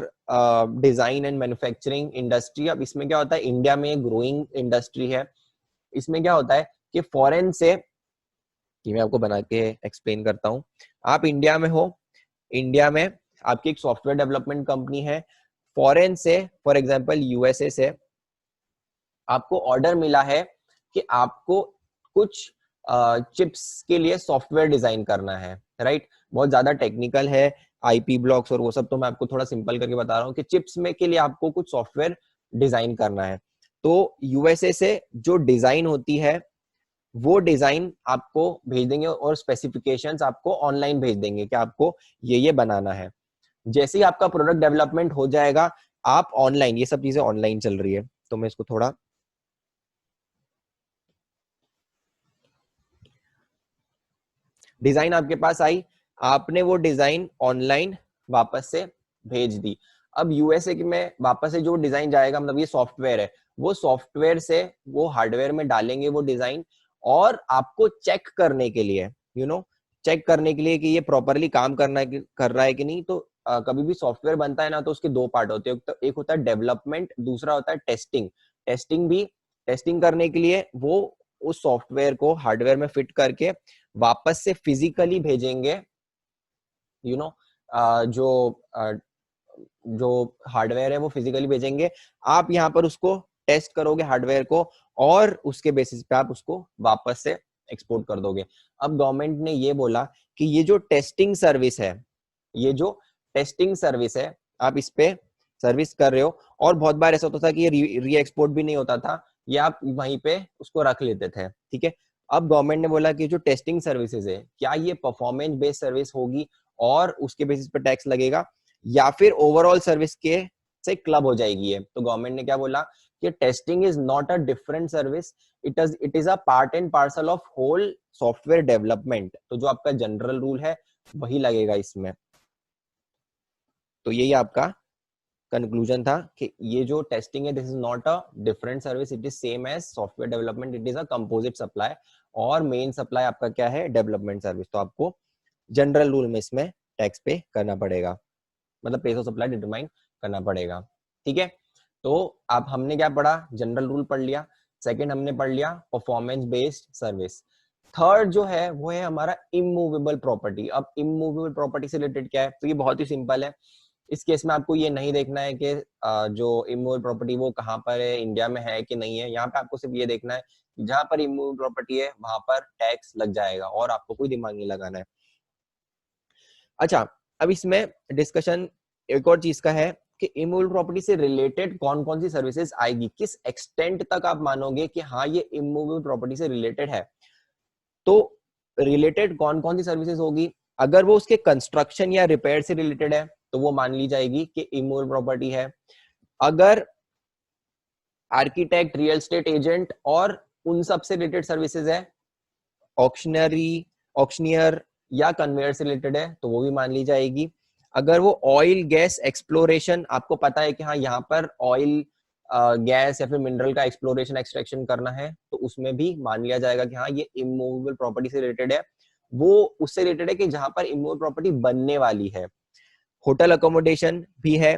A: design and manufacturing industry. अब इसमें क्या होता है, इंडिया में ग्रोइंग इंडस्ट्री है, इसमें क्या होता है कि फॉरेन से, ये मैं आपको बना के एक्सप्लेन करता हूँ। आप इंडिया में हो, इंडिया में आपकी एक सॉफ्टवेयर डेवलपमेंट कंपनी है, फॉरेन से फॉर एग्जांपल यूएसए से आपको ऑर्डर मिला है कि आपको कुछ चिप्स के लिए सॉफ्टवेयर डिजाइन करना है, राइट। बहुत ज्यादा टेक्निकल है, आईपी ब्लॉक्स और वो सब, तो मैं आपको थोड़ा सिंपल करके बता रहा हूँ कि चिप्स में के लिए आपको कुछ सॉफ्टवेयर डिजाइन करना है। तो यूएसए से जो डिजाइन होती है वो डिजाइन आपको भेज देंगे और स्पेसिफिकेशंस आपको ऑनलाइन भेज देंगे कि आपको ये बनाना है। जैसे ही आपका प्रोडक्ट डेवलपमेंट हो जाएगा, आप ऑनलाइन, ये सब चीजें ऑनलाइन चल रही है, तो मैं इसको थोड़ा, डिजाइन आपके पास आई, आपने वो डिजाइन ऑनलाइन वापस से भेज दी। अब यूएसए में वापस से जो डिजाइन जाएगा, मतलब ये सॉफ्टवेयर है, वो सॉफ्टवेयर से वो हार्डवेयर में डालेंगे वो डिजाइन, और आपको चेक करने के लिए, चेक करने के लिए कि ये प्रॉपरली काम कर रहा है कि नहीं। तो कभी भी सॉफ्टवेयर बनता है ना, तो उसके दो पार्ट होते हैं, तो एक होता है डेवलपमेंट, दूसरा होता है टेस्टिंग। टेस्टिंग करने के लिए वो उस सॉफ्टवेयर को हार्डवेयर में फिट करके वापस से फिजिकली भेजेंगे, यू नो जो जो हार्डवेयर है वो फिजिकली भेजेंगे। आप यहाँ पर उसको टेस्ट करोगे हार्डवेयर को, और उसके बेसिस पे आप उसको वापस से एक्सपोर्ट कर दोगे। अब गवर्नमेंट ने ये बोला कि ये जो टेस्टिंग सर्विस है, ये जो टेस्टिंग सर्विस है, आप इस पे सर्विस कर रहे हो, और बहुत बार ऐसा होता था कि ये री एक्सपोर्ट भी नहीं होता था, ये आप वहीं पे उसको रख लेते थे, ठीक है। अब गवर्नमेंट ने बोला कि जो टेस्टिंग सर्विसेज है, क्या ये परफॉर्मेंस बेस्ड सर्विस होगी और उसके बेसिस पे टैक्स लगेगा, या फिर ओवरऑल सर्विस के से क्लब हो जाएगी है। तो गवर्नमेंट ने क्या बोला कि testing is not a different service, it is a part and parcel of whole software development. तो जो आपका जनरल रूल है वही लगेगा इसमें। तो यही आपका कंक्लूजन था कि ये जो टेस्टिंग है, this is not a different service, it is same as software development, it is a composite supply, और मेन सप्लाई आपका क्या है, डेवलपमेंट सर्विस। तो आपको जनरल रूल में इसमें टैक्स पे करना पड़ेगा, मतलब प्लेस ऑफ सप्लाई डिटरमाइन करना पड़ेगा, ठीक है। तो आप, हमने क्या पढ़ा, जनरल रूल पढ़ लिया। सेकंड हमने पढ़ लिया परफॉर्मेंस बेस्ड सर्विस। थर्ड जो है वो है हमारा इमूवेबल प्रॉपर्टी। अब इमूवेबल प्रॉपर्टी से रिलेटेड क्या है, तो ये बहुत ही सिंपल है। इस केस में आपको ये नहीं देखना है कि जो इमूवेबल प्रॉपर्टी वो कहाँ पर है, इंडिया में है कि नहीं है। यहाँ पे आपको सिर्फ ये देखना है जहां पर इमूवेबल प्रॉपर्टी है वहां पर टैक्स लग जाएगा, और आपको कोई दिमाग नहीं लगाना है। अच्छा, अब इसमें डिस्कशन एक और चीज का है कि इमूवेबल प्रॉपर्टी से रिलेटेड कौन कौन सी सर्विसेज आएगी, किस एक्सटेंट तक आप मानोगे कि हाँ ये इमूवेबल प्रॉपर्टी से रिलेटेड है। तो रिलेटेड कौन कौन सी सर्विसेज होगी, अगर वो उसके कंस्ट्रक्शन या रिपेयर से रिलेटेड है तो वो मान ली जाएगी कि इमूवेबल प्रॉपर्टी है। अगर आर्किटेक्ट, रियल एस्टेट एजेंट और उन सब से रिलेटेड सर्विसेज है, ऑक्शनियर या कन्वेयर से रिलेटेड है, तो वो भी मान ली जाएगी। अगर वो ऑयल गैस एक्सप्लोरेशन, आपको पता है कि हाँ यहाँ पर ऑयल गैस या फिर मिनरल का एक्सप्लोरेशन एक्सट्रैक्शन करना है, तो उसमें भी मान लिया जाएगा कि हाँ ये इमूवेबल प्रॉपर्टी से रिलेटेड है। वो उससे रिलेटेड है कि जहां पर इमूवेबल प्रॉपर्टी बनने वाली है। होटल अकोमोडेशन भी है।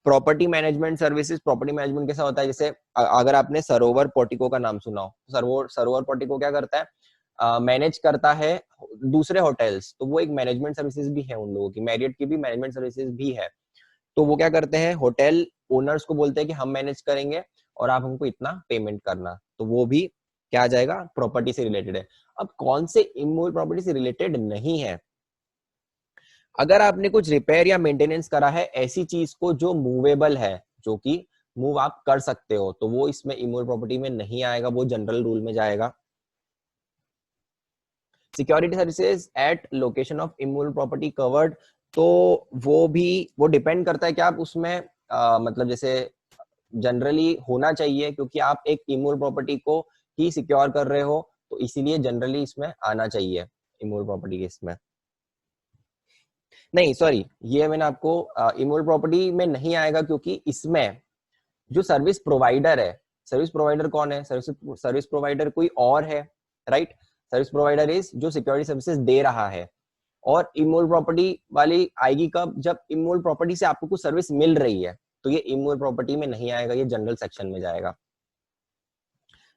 A: Property management services, property management कैसा होता है, जैसे अगर आपने सरोवर पोर्टिको का नाम सुना हो, सरोवर पोर्टिको क्या करता है, मैनेज करता है दूसरे होटल्स, तो वो एक मैनेजमेंट सर्विसेज भी है उन लोगों की, मैरियट की भी मैनेजमेंट सर्विसेज भी है। तो वो क्या करते हैं, होटल ओनर्स को बोलते हैं कि हम मैनेज करेंगे और आप हमको इतना पेमेंट करना, तो वो भी क्या आ जाएगा, प्रॉपर्टी से रिलेटेड है। अब कौन से इमूवेबल प्रॉपर्टी से रिलेटेड नहीं है, अगर आपने कुछ रिपेयर या मेंटेनेंस करा है ऐसी चीज को जो मूवेबल है, जो कि मूव आप कर सकते हो, तो वो इसमें इमूवेबल प्रॉपर्टी में नहीं आएगा, वो जनरल रूल में जाएगा। Security services at location of immovable property covered, तो वो डिपेंड करता है कि आप उसमें मतलब जैसे जनरली होना चाहिए, क्योंकि आप एक इमूवेबल प्रॉपर्टी को ही सिक्योर कर रहे हो, तो इसीलिए जनरली इसमें आना चाहिए इमूवेबल प्रॉपर्टी के इसमें। नहीं सॉरी, ये मैंने आपको इमूवेबल प्रॉपर्टी में नहीं आएगा, क्योंकि इसमें जो सर्विस प्रोवाइडर है, सर्विस प्रोवाइडर कौन है, सर्विस प्रोवाइडर कोई और है, राइट। सर्विस प्रोवाइडर इज जो सिक्योरिटी सर्विसेज दे रहा है। और इमूवेबल प्रॉपर्टी वाली आएगी कब, जब इमूवेबल प्रॉपर्टी से आपको कुछ सर्विस मिल रही है, तो ये इमूवेबल प्रॉपर्टी में नहीं आएगा, ये जनरल सेक्शन में जाएगा।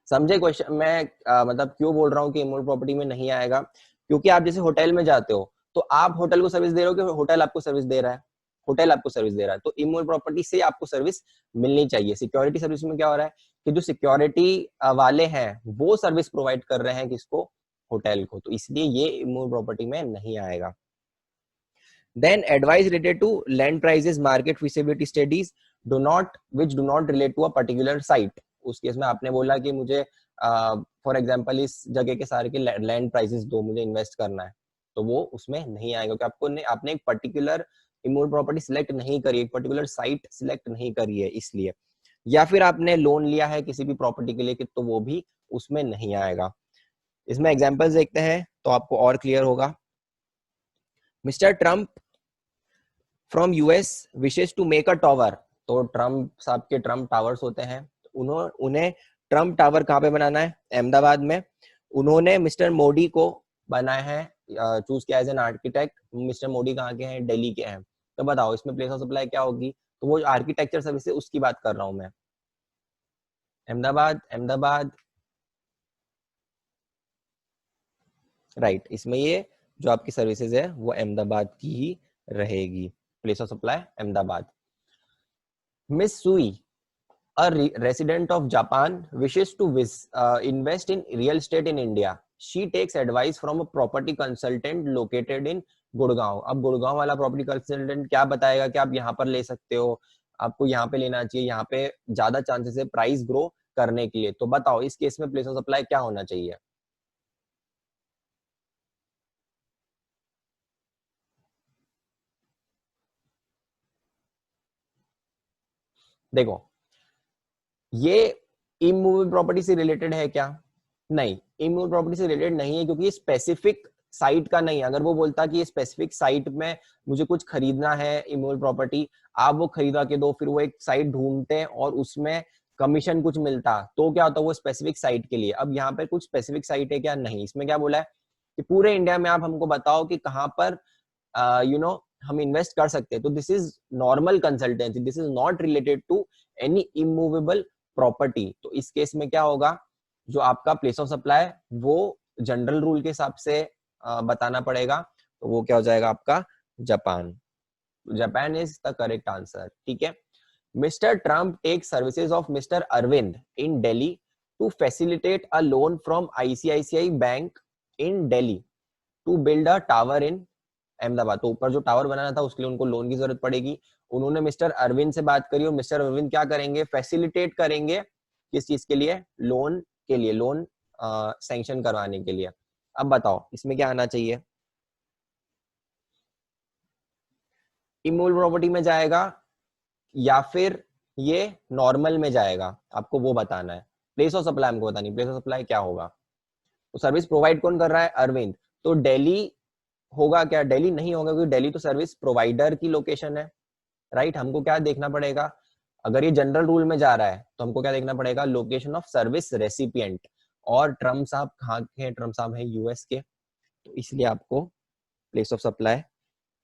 A: समझे क्वेश्चन, मैं मतलब क्यों बोल रहा हूँ कि इमूवेबल प्रॉपर्टी में नहीं आएगा, क्योंकि आप जैसे होटल में जाते हो, तो आप होटल को सर्विस दे रहे हो कि होटल आपको सर्विस दे रहा है, होटल आपको सर्विस दे रहा है, तो इमूवेबल प्रॉपर्टी से आपको सर्विस मिलनी चाहिए। सिक्योरिटी सर्विस में क्या हो रहा है कि जो सिक्योरिटी वाले हैं वो सर्विस प्रोवाइड कर रहे हैं किसको, होटल को, तो इसलिए ये इमूवेबल प्रॉपर्टी में नहीं आएगा। Then advice related to land prices, market feasibility studies which do not relate to a particular site. उस केस में आपने बोला कि मुझे फॉर एग्जांपल इस जगह के सारे के लैंड प्राइसेस दो, मुझे इन्वेस्ट करना है, तो वो उसमें नहीं आएगा क्योंकि आपने एक पर्टिकुलर इमूवेबल प्रॉपर्टी सिलेक्ट नहीं करी, एक पर्टिकुलर साइट सिलेक्ट नहीं करी है इसलिए। या फिर आपने लोन लिया है किसी भी प्रॉपर्टी के लिए तो वो भी उसमें नहीं आएगा। इसमें एग्जांपल्स देखते हैं तो आपको और क्लियर होगा। Mister Trump from US wishes to make a tower, तो ट्रम्प साहब के ट्रम्प टावर्स होते हैं, उन्हें ट्रम्प टावर कहाँ पे बनाना है, अहमदाबाद में। उन्होंने मिस्टर मोदी को बनाया है, चूज किया as an architect. Mister Modi कहाँ के हैं, दिल्ली के हैं। तो बताओ इसमें प्लेस ऑफ सप्लाई क्या होगी, तो वो आर्किटेक्चर सर्विस उसकी बात कर रहा हूं मैं। अहमदाबाद राइट, इसमें ये जो आपकी सर्विसेज है वो अहमदाबाद की ही रहेगी, place of supply Ahmedabad. Miss सुई, a resident of Japan, wishes to invest in real estate in India. She takes advice from a property consultant located in Gurgaon. अब गुड़गांव वाला प्रॉपर्टी कंसल्टेंट क्या बताएगा कि आप यहाँ पर ले सकते हो, आपको यहाँ पे लेना चाहिए, यहाँ पे ज्यादा चांसेस है प्राइस ग्रो करने के लिए। तो बताओ इस केस में प्लेस ऑफ सप्लाई क्या होना चाहिए। देखो ये इमूवेबल प्रॉपर्टी से रिलेटेड है क्या, नहीं, इमूवेबल प्रॉपर्टी से रिलेटेड नहीं है क्योंकि ये स्पेसिफिक साइट का नहीं है। अगर वो बोलता कि ये स्पेसिफिक साइट में मुझे कुछ खरीदना है इमूवेबल प्रॉपर्टी, आप वो खरीदा के दो, फिर वो एक साइट ढूंढते और उसमें कमीशन कुछ मिलता, तो क्या होता है वो स्पेसिफिक साइट के लिए। अब यहाँ पे कुछ स्पेसिफिक साइट है क्या, नहीं। इसमें क्या बोला है कि पूरे इंडिया में आप हमको बताओ कि कहाँ पर हम इन्वेस्ट कर सकते हैं। तो this is normal consultancy, this is not related to any immovable property. तो इस केस में क्या होगा, जो आपका प्लेस ऑफ सप्लाई वो जनरल रूल के हिसाब से बताना पड़ेगा, तो वो क्या हो जाएगा आपका Japan. Japan is the correct answer, ठीक है। Mister Trump take services of mister Arvind in Delhi to facilitate a loan from ICICI bank in Delhi to build a tower in Ahmedabad. तो ऊपर जो टावर बनाना था उसके लिए उनको लोन की जरूरत पड़ेगी। उन्होंने मिस्टर अरविंद से बात करी और मिस्टर अरविंद क्या करेंगे, फैसिलिटेट करेंगे किस चीज के लिए, लोन के लिए, लोन सैंक्शन करवाने के लिए। अब बताओ इसमें क्या आना चाहिए, इमूवेबल प्रॉपर्टी में जाएगा या फिर ये नॉर्मल में जाएगा, आपको वो बताना है। प्लेस ऑफ सप्लाई हमको बतानी, प्लेस ऑफ सप्लाई क्या होगा। तो सर्विस प्रोवाइड कौन कर रहा है, अरविंद। तो दिल्ली होगा क्या, दिल्ली नहीं होगा क्योंकि दिल्ली तो सर्विस प्रोवाइडर की लोकेशन है, राइट। हमको क्या देखना पड़ेगा, अगर ये जनरल रूल में जा रहा है तो हमको क्या देखना पड़ेगा, लोकेशन ऑफ सर्विस रेसिपिएंट। और ट्रम्प साहब कहाँ के हैं, ट्रम्प साहब है यूएस के, तो इसलिए आपको प्लेस ऑफ सप्लाई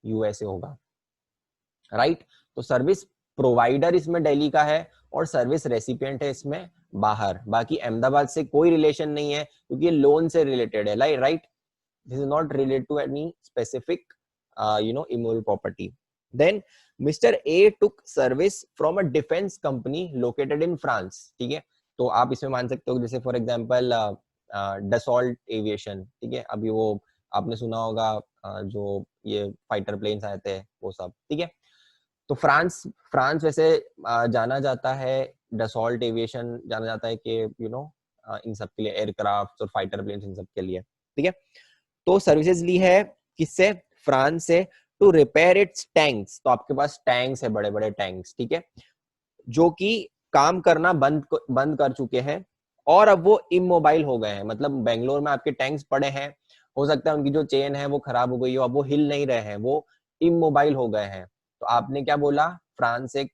A: यूएसए होगा, राइट। तो सर्विस प्रोवाइडर इसमें दिल्ली का है और सर्विस रेसिपिएंट है इसमें बाहर। बाकी अहमदाबाद से कोई रिलेशन नहीं है क्योंकि ये लोन से रिलेटेड है, right. This is not related to any specific immovable property. Then Mr. A took service from a defense company located in France, ठीक है। तो आप इसमें मान सकते हो जैसे फॉर एग्जांपल डसॉल्ट एविएशन, ठीक है। अभी वो आपने सुना होगा जो ये फाइटर प्लेन्स आए थे वो सब, ठीक है। तो फ्रांस वैसे जाना जाता है, डसॉल्ट एविएशन जाना जाता है कि इन सब के लिए, एयरक्राफ्ट और फाइटर प्लेन्स इन सब के लिए, ठीक है। तो सर्विसेज ली है किससे, फ्रांस से, टू रिपेयर इट्स टैंक्स। तो आपके पास टैंक्स है, बड़े बड़े टैंक्स, ठीक है, जो कि काम करना बंद कर चुके हैं और अब वो इमोबाइल हो गए हैं। मतलब बेंगलोर में आपके टैंक्स पड़े हैं, हो सकता है उनकी जो चेन है वो खराब हो गई हो, अब वो हिल नहीं रहे हैं, वो इमोबाइल हो गए हैं। तो आपने क्या बोला, फ्रांस एक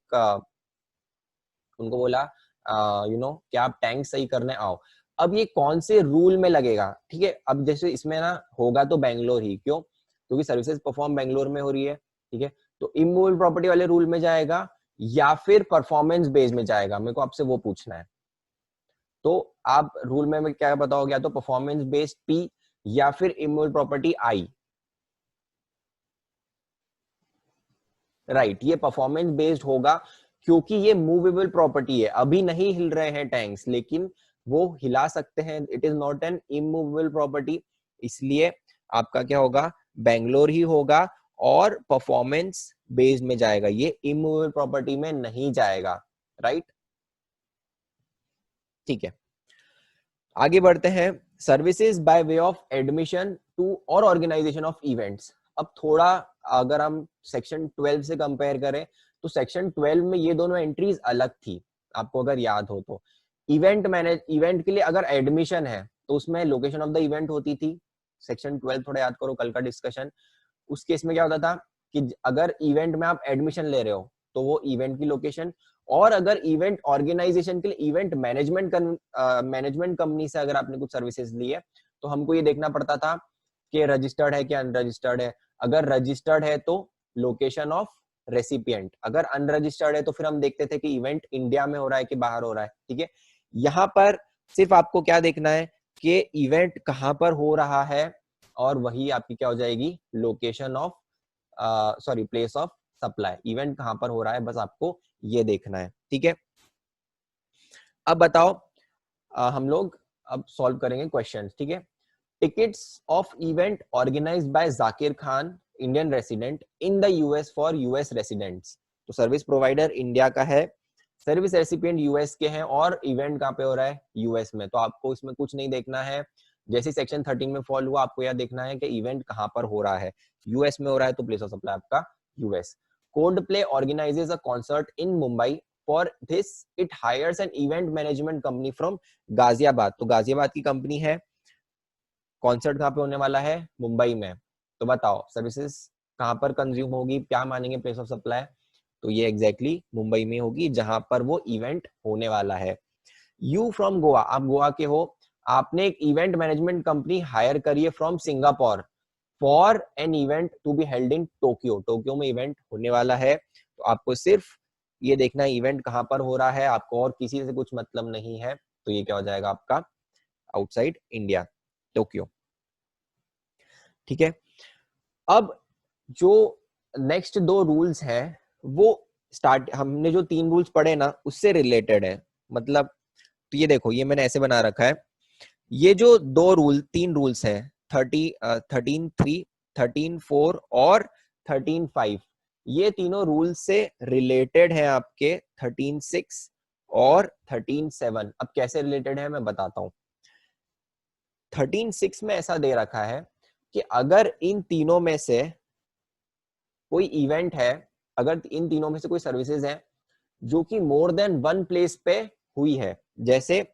A: उनको बोला कि आप टैंक सही करने आओ। अब ये कौन से रूल में लगेगा, ठीक है। अब जैसे इसमें ना होगा तो बेंगलोर ही, क्यों, क्योंकि सर्विसेज परफॉर्म बेंगलोर में हो रही है, ठीक है। तो इमूवेबल प्रॉपर्टी वाले रूल में जाएगा या फिर परफॉर्मेंस बेस में जाएगा, मेरे को आपसे वो पूछना है। तो आप रूल में क्या बताओगे, या तो परफॉर्मेंस बेस्ड पी या फिर इमूवेबल प्रॉपर्टी आई, राइट। ये परफॉर्मेंस बेस्ड होगा क्योंकि ये मूवेबल प्रॉपर्टी है, अभी नहीं हिल रहे हैं टैंक्स लेकिन वो हिला सकते हैं, it is not an immovable property. इसलिए आपका क्या होगा, बेंगलोर ही होगा और परफॉर्मेंस बेस्ड में जाएगा, ये इमूवेबल प्रॉपर्टी में नहीं जाएगा, राइट। ठीक है, आगे बढ़ते हैं। Services by way of admission to or organisation of events. अब थोड़ा अगर हम सेक्शन 12 से कंपेयर करें तो सेक्शन 12 में ये दोनों एंट्रीज अलग थी, आपको अगर याद हो तो। इवेंट के लिए अगर एडमिशन है तो उसमें लोकेशन ऑफ द इवेंट होती थी, सेक्शन 12 थोड़ा याद करो कल का डिस्कशन। उस केस में क्या होता था कि अगर इवेंट में आप एडमिशन ले रहे हो तो वो इवेंट की लोकेशन, और अगर इवेंट ऑर्गेनाइजेशन के लिए इवेंट मैनेजमेंट कंपनी से अगर आपने कुछ सर्विसेज ली है तो हमको ये देखना पड़ता था कि रजिस्टर्ड है कि अनरजिस्टर्ड है। अगर रजिस्टर्ड है तो लोकेशन ऑफ रेसिपिएंट, अगर अनरजिस्टर्ड है तो फिर हम देखते थे कि इवेंट इंडिया में हो रहा है कि बाहर हो रहा है। ठीक है, यहाँ पर सिर्फ आपको क्या देखना है कि इवेंट कहाँ पर हो रहा है, और वही आपकी क्या हो जाएगी, location of sorry place of supply, event कहां पर हो रहा है, बस आपको ये देखना है। ठीक है, अब बताओ हम लोग अब सॉल्व करेंगे क्वेश्चंस। ठीक है, tickets of event organised by Zakir Khan Indian resident in the US for US residents. तो सर्विस प्रोवाइडर इंडिया का है, सर्विस रेसिपिएंट यूएस के हैं, और इवेंट कहाँ पे हो रहा है, यूएस में। तो आपको इसमें कुछ नहीं देखना है, जैसे सेक्शन 13 में फॉल हुआ आपको यह देखना है कि इवेंट कहां पर हो रहा है, यूएस में हो रहा है तो प्लेस ऑफ सप्लाई आपका US. Coldplay organises a concert in Mumbai, for this it hires an event management company from Ghaziabad. तो गाजियाबाद की कंपनी है, कॉन्सर्ट कहाँ पे होने वाला है, मुंबई में। तो बताओ सर्विसेज कहां पर कंज्यूम होगी, क्या मानेंगे प्लेस ऑफ सप्लाई, तो ये एग्जैक्टली मुंबई में होगी जहां पर वो इवेंट होने वाला है। यू फ्रॉम गोवा, आप गोवा के हो, आपने एक इवेंट मैनेजमेंट कंपनी हायर करी है from Singapore for an event to be held in Tokyo. Tokyo में इवेंट होने वाला है, तो आपको सिर्फ ये देखना है इवेंट कहां पर हो रहा है, आपको और किसी से कुछ मतलब नहीं है। तो ये क्या हो जाएगा आपका, आउटसाइड इंडिया, टोक्यो। ठीक है, अब जो नेक्स्ट दो रूल्स हैं वो स्टार्ट, हमने जो 3 रूल्स पढ़े ना उससे रिलेटेड है। मतलब तो ये देखो, ये मैंने ऐसे बना रखा है, ये जो 3 रूल्स हैं 13.3, 13.4 और 13.5, ये तीनों रूल्स से रिलेटेड है आपके 13.6 और 13.7। अब कैसे रिलेटेड है मैं बताता हूं। 13.6 में ऐसा दे रखा है कि अगर इन तीनों में से कोई इवेंट है, अगर इन तीनों में से कोई सर्विसेज है जो कि मोर देन वन प्लेस पे हुई है, जैसे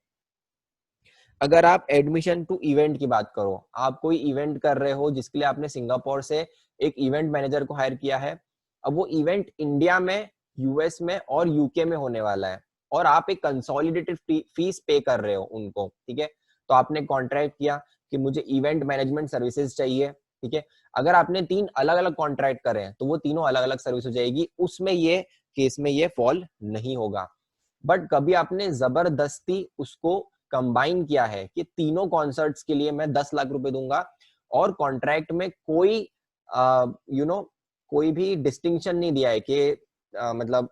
A: अगर आप एडमिशन टू इवेंट की बात करो, आप कोई इवेंट कर रहे हो जिसके लिए आपने सिंगापुर से एक इवेंट मैनेजर को हायर किया है, अब वो इवेंट इंडिया में, यूएस में और यूके में होने वाला है, और आप एक कंसोलिडेटेड फीस पे कर रहे हो उनको। ठीक है, तो आपने कॉन्ट्रैक्ट किया कि मुझे इवेंट मैनेजमेंट सर्विसेज चाहिए। ठीक है, अगर आपने 3 अलग अलग कॉन्ट्रैक्ट करे हैं तो वो तीनों अलग अलग सर्विस हो जाएगी, उसमें ये केस में ये फॉल नहीं होगा। बट कभी आपने जबरदस्ती उसको कंबाइन किया है कि तीनों कॉन्सर्ट्स के लिए मैं 10 लाख रुपए दूंगा, और कॉन्ट्रैक्ट में कोई कोई भी डिस्टिंक्शन नहीं दिया है कि मतलब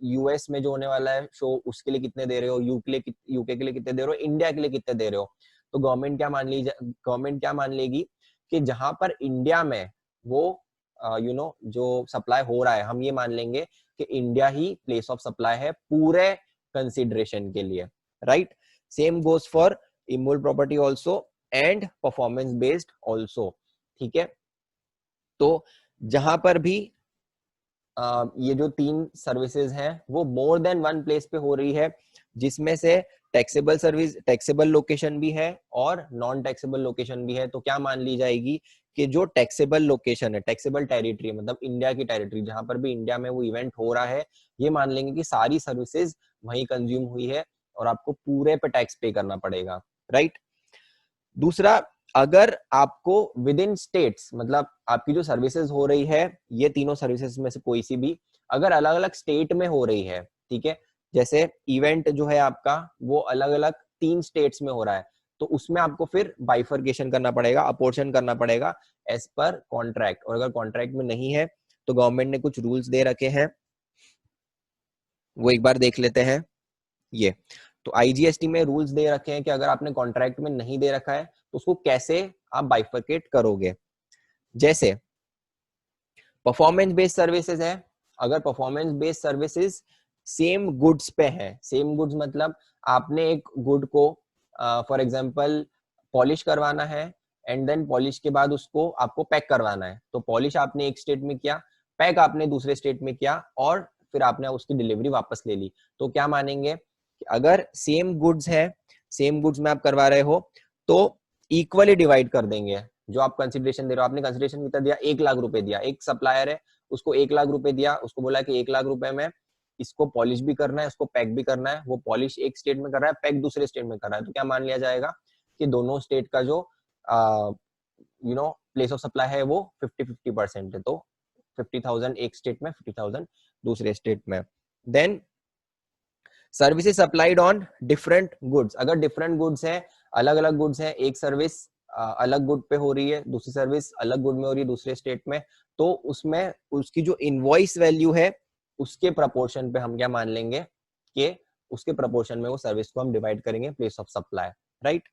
A: यूएस में जो होने वाला है शो उसके लिए कितने दे रहे हो, यूके के लिए कितने दे रहे हो, इंडिया के लिए कितने दे रहे हो, तो गवर्नमेंट क्या मान लेगी कि जहां पर इंडिया में वो जो सप्लाई हो रहा है, हम ये मान लेंगे कि India he place of supply है पूरे कंसिडरेशन के लिए, right. Same goes for immovable property also and performance based also. ठीक है, तो जहां पर भी ये जो 3 सर्विसेज हैं वो मोर देन वन प्लेस पे हो रही है, जिसमें से टैक्सेबल सर्विस, टैक्सेबल लोकेशन भी है और नॉन टैक्सेबल लोकेशन भी है, तो क्या मान ली जाएगी कि जो टैक्सेबल लोकेशन है, टैक्सेबल टेरिटरी मतलब इंडिया की टेरिटरी, जहां पर भी इंडिया में वो इवेंट हो रहा है, ये मान लेंगे कि सारी सर्विसेज वहीं कंज्यूम हुई है और आपको पूरे पे टैक्स पे करना पड़ेगा, राइट। दूसरा, अगर आपको विद इन स्टेट्स, मतलब आपकी जो सर्विसेज हो रही है ये तीनों सर्विसेज में से कोई सी भी अगर अलग अलग स्टेट में हो रही है, ठीक है, जैसे इवेंट जो है आपका वो अलग अलग 3 स्टेट्स में हो रहा है, तो उसमें आपको फिर बाइफर्केशन करना पड़ेगा, अपोर्शन करना पड़ेगा एज पर कॉन्ट्रैक्ट। और अगर कॉन्ट्रैक्ट में नहीं है तो गवर्नमेंट ने कुछ रूल्स दे रखे हैं, वो एक बार देख लेते हैं। ये तो आईजीएसटी में रूल्स दे रखे हैं कि अगर आपने कॉन्ट्रैक्ट में नहीं दे रखा है तो उसको कैसे आप बाइफरकेट करोगे। जैसे परफॉर्मेंस बेस्ड सर्विसेज है, अगर performance based services same goods पे है, सेम गुड्स मतलब आपने एक गुड को फॉर एग्जांपल पॉलिश करवाना है एंड देन पॉलिश के बाद उसको आपको पैक करवाना है, तो पॉलिश आपने एक स्टेट में किया, पैक आपने दूसरे स्टेट में किया और फिर आपने उसकी डिलीवरी वापस ले ली, तो क्या मानेंगे कि अगर सेम गुड्स है, सेम गुड्स में आप करवा रहे हो तो इक्वली डिवाइड कर देंगे। जो आप कंसिडरेशन दे रहे हो, आपने कंसिडरेशन कितना दिया, 1 लाख रुपए दिया, एक सप्लायर है उसको 1 लाख रुपए दिया, उसको बोला कि 1 लाख रुपए में इसको पॉलिश भी करना है, इसको पैक भी करना है, वो पॉलिश एक स्टेट में कर रहा है, पैक दूसरे स्टेट में कर रहा है, तो क्या मान लिया जाएगा कि दोनों स्टेट का जो प्लेस ऑफ सप्लाई है वो 50-50% है, तो 50,000 एक स्टेट में, 50,000 दूसरे स्टेट में। Then services supplied on different goods, अगर डिफरेंट गुड्स है, अलग अलग गुड्स है, एक सर्विस अलग गुड पे हो रही है, दूसरी सर्विस अलग गुड में हो रही है दूसरे स्टेट में, तो उसमें उसकी जो इनवॉइस वैल्यू है उसके प्रपोर्शन पे हम क्या मान लेंगे कि उसके प्रपोर्शन में वो सर्विस को हम डिवाइड करेंगे प्लेस ऑफ सप्लाई, राइट।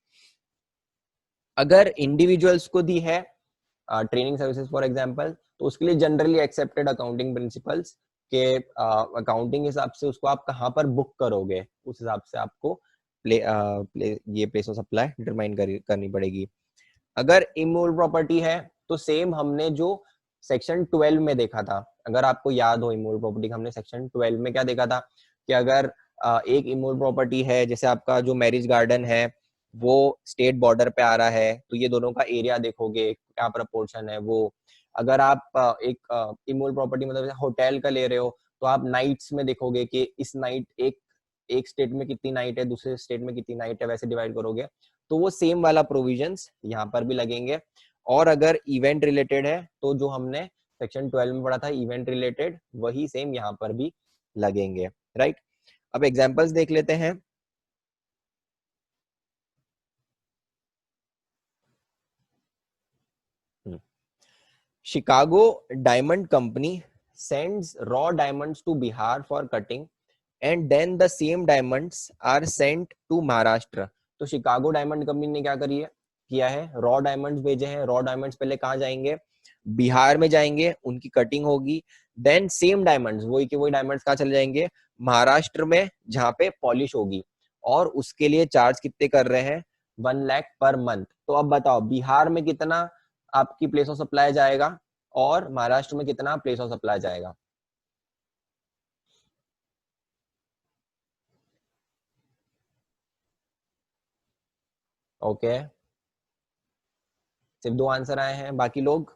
A: अगर इंडिविजुअल्स को दी है ट्रेनिंग सर्विसेज फॉर एग्जांपल, तो उसके लिए जनरली एक्सेप्टेड अकाउंटिंग प्रिंसिपल्स के अकाउंटिंग हिसाब से उसको आप कहाँ पर बुक करोगे, उस हिसाब से आपको ये प्लेस ऑफ सप्लाई डिटरमाइन करनी पड़ेगी। अगर इमूवेबल प्रॉपर्टी है तो सेम हमने जो सेक्शन 12 में देखा था, अगर आपको याद हो इमूवेबल प्रॉपर्टी हमने सेक्शन 12 में क्या देखा था कि अगर एक इमूवेबल प्रॉपर्टी है, जैसे आपका जो मैरिज गार्डन है वो स्टेट बॉर्डर पे आ रहा है, तो ये दोनों का एरिया देखोगे क्या प्रपोर्शन है वो। अगर आप एक इमूवेबल प्रॉपर्टी मतलब होटल का ले रहे हो तो आप नाइट्स में देखोगे कि इस नाइट एक स्टेट में कितनी नाइट है, दूसरे स्टेट में कितनी नाइट है, वैसे डिवाइड करोगे, तो वो सेम वाला प्रोविजंस यहाँ पर भी लगेंगे। और अगर इवेंट रिलेटेड है तो जो हमने सेक्शन 12 में पढ़ा था इवेंट रिलेटेड, वही सेम यहाँ पर भी लगेंगे, राइट। अब एग्जांपल्स देख लेते हैं। Chicago diamond company sends raw diamonds to Bihar for cutting and then the same diamonds are sent to Maharashtra। तो शिकागो डायमंड कंपनी ने क्या किया है, रॉ डायमंड्स भेजे हैं। रॉ डायमंड्स पहले कहाँ जाएंगे, बिहार में जाएंगे, उनकी कटिंग होगी, देन सेम डायमंड्स वही के वही डायमंड्स कहाँ चले जाएंगे, महाराष्ट्र में, जहाँ पे पॉलिश होगी, और उसके लिए चार्ज कितने कर रहे हैं, 1 लाख पर मंथ। तो अब बताओ बिहार में कितना आपकी प्लेस ऑफ सप्लाई जाएगा और महाराष्ट्र में कितना प्लेस ऑफ सप्लाई जाएगा। ओके सिर्फ 2 आंसर आए हैं, बाकी लोग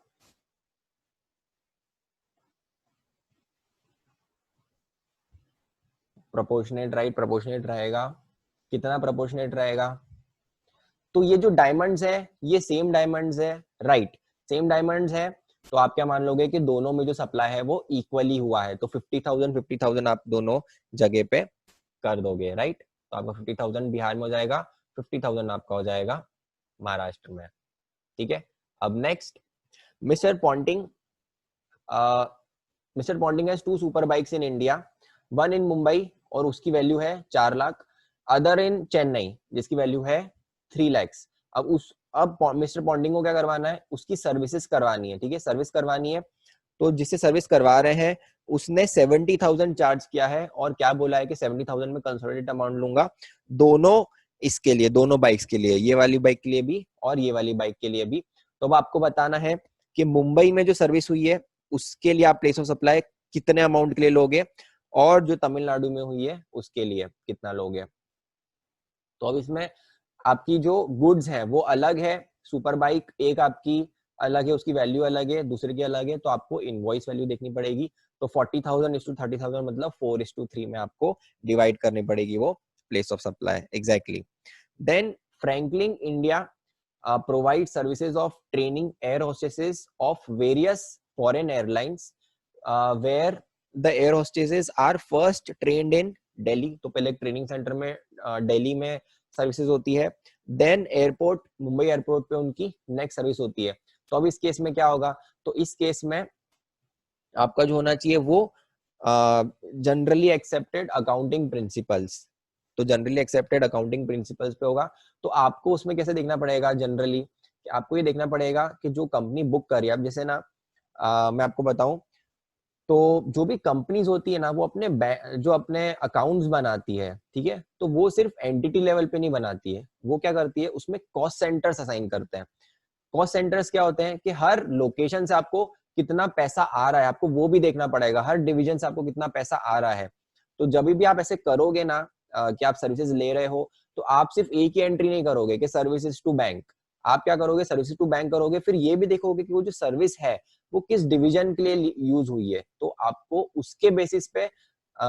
A: प्रोपोर्शनेट, राइट, प्रोपोर्शनेट रहेगा। कितना प्रोपोर्शनेट रहेगा, तो ये जो डायमंड्स है ये सेम डायमंड्स है, राइट, सेम डायमंड्स है, तो आप क्या मान लोगे कि दोनों में जो सप्लाई है वो इक्वली हुआ है, तो 50,000 आप दोनों जगह पे कर दोगे, राइट। तो आपका 50,000 बिहार में हो जाएगा, 50,000 आपका हो जाएगा महाराष्ट्र में, ठीक है। अब next, mister Ponting mister Ponting has 2 super bikes in India, one in Mumbai और उसकी वैल्यू है 4 लाख, अदर इन चेन्नई जिसकी वैल्यू है 3 लाख। अब मिस्टर पॉन्टिंग को क्या करवाना है, उसकी सर्विसेज करवानी है, ठीक है, सर्विस करवानी है। तो जिससे सर्विस करवा रहे हैं उसने 70,000 चार्ज किया है और क्या बोला है कि 70,000 में कंसोलिडेटेड अमाउंट लूंगा दोनों, इसके लिए दोनों बाइक्स के लिए, ये वाली बाइक के लिए भी और ये वाली बाइक के लिए भी। तो अब आपको बताना है कि मुंबई में जो सर्विस हुई है उसके लिए आप प्लेस ऑफ सप्लाई कितने अमाउंट के लिए लोगे, और जो तमिलनाडु में हुई है उसके लिए कितना लोगे। तो अब इसमें आपकी जो गुड्स है वो अलग है, सुपर बाइक एक आपकी अलग है, उसकी वैल्यू अलग है, दूसरे की अलग है, तो आपको इनवॉइस वैल्यू देखनी पड़ेगी। तो 40,000:30,000 मतलब 4:3 में आपको डिवाइड करनी पड़ेगी वो place of supply, exactly. Then Franklin India provide services of training air hostesses of various foreign airlines where the air hostesses are first trained in Delhi। तो पहले ट्रेनिंग सेंटर में दिल्ली में सर्विसेज होती है, देन एयरपोर्ट मुंबई एयरपोर्ट पे उनकी next service होती है। तो अब इस केस में क्या होगा, तो इस केस में आपका जो होना चाहिए वो जनरली एक्सेप्टेड अकाउंटिंग प्रिंसिपल्स। तो जनरली एक्सेप्टेड अकाउंटिंग प्रिंसिपल्स पे होगा। तो आपको उसमें कैसे देखना पड़ेगा, जनरली आपको ये देखना पड़ेगा कि जो कंपनी बुक कर रही है, अब जैसे ना मैं आपको बताऊं, तो जो भी कंपनीज होती है ना, वो अपने जो अपने अकाउंट्स बनाती है, ठीक है, तो वो सिर्फ एंटिटी लेवल पे नहीं बनाती है, वो क्या करती है, उसमें कॉस्ट सेंटर्स असाइन करते हैं। कॉस्ट सेंटर्स क्या होते हैं कि हर लोकेशन से आपको कितना पैसा आ रहा है, आपको वो भी देखना पड़ेगा, हर डिवीजन से आपको कितना पैसा आ रहा है। तो जब भी आप ऐसे करोगे ना कि आप सर्विसेज ले रहे हो, तो आप सिर्फ एक ही एंट्री नहीं करोगे कि सर्विसेज टू बैंक, आप क्या करोगे, सर्विसेज टू बैंक करोगे, फिर ये भी देखोगे कि वो जो सर्विस है वो किस डिवीजन के लिए यूज हुई है। तो आपको उसके बेसिस पे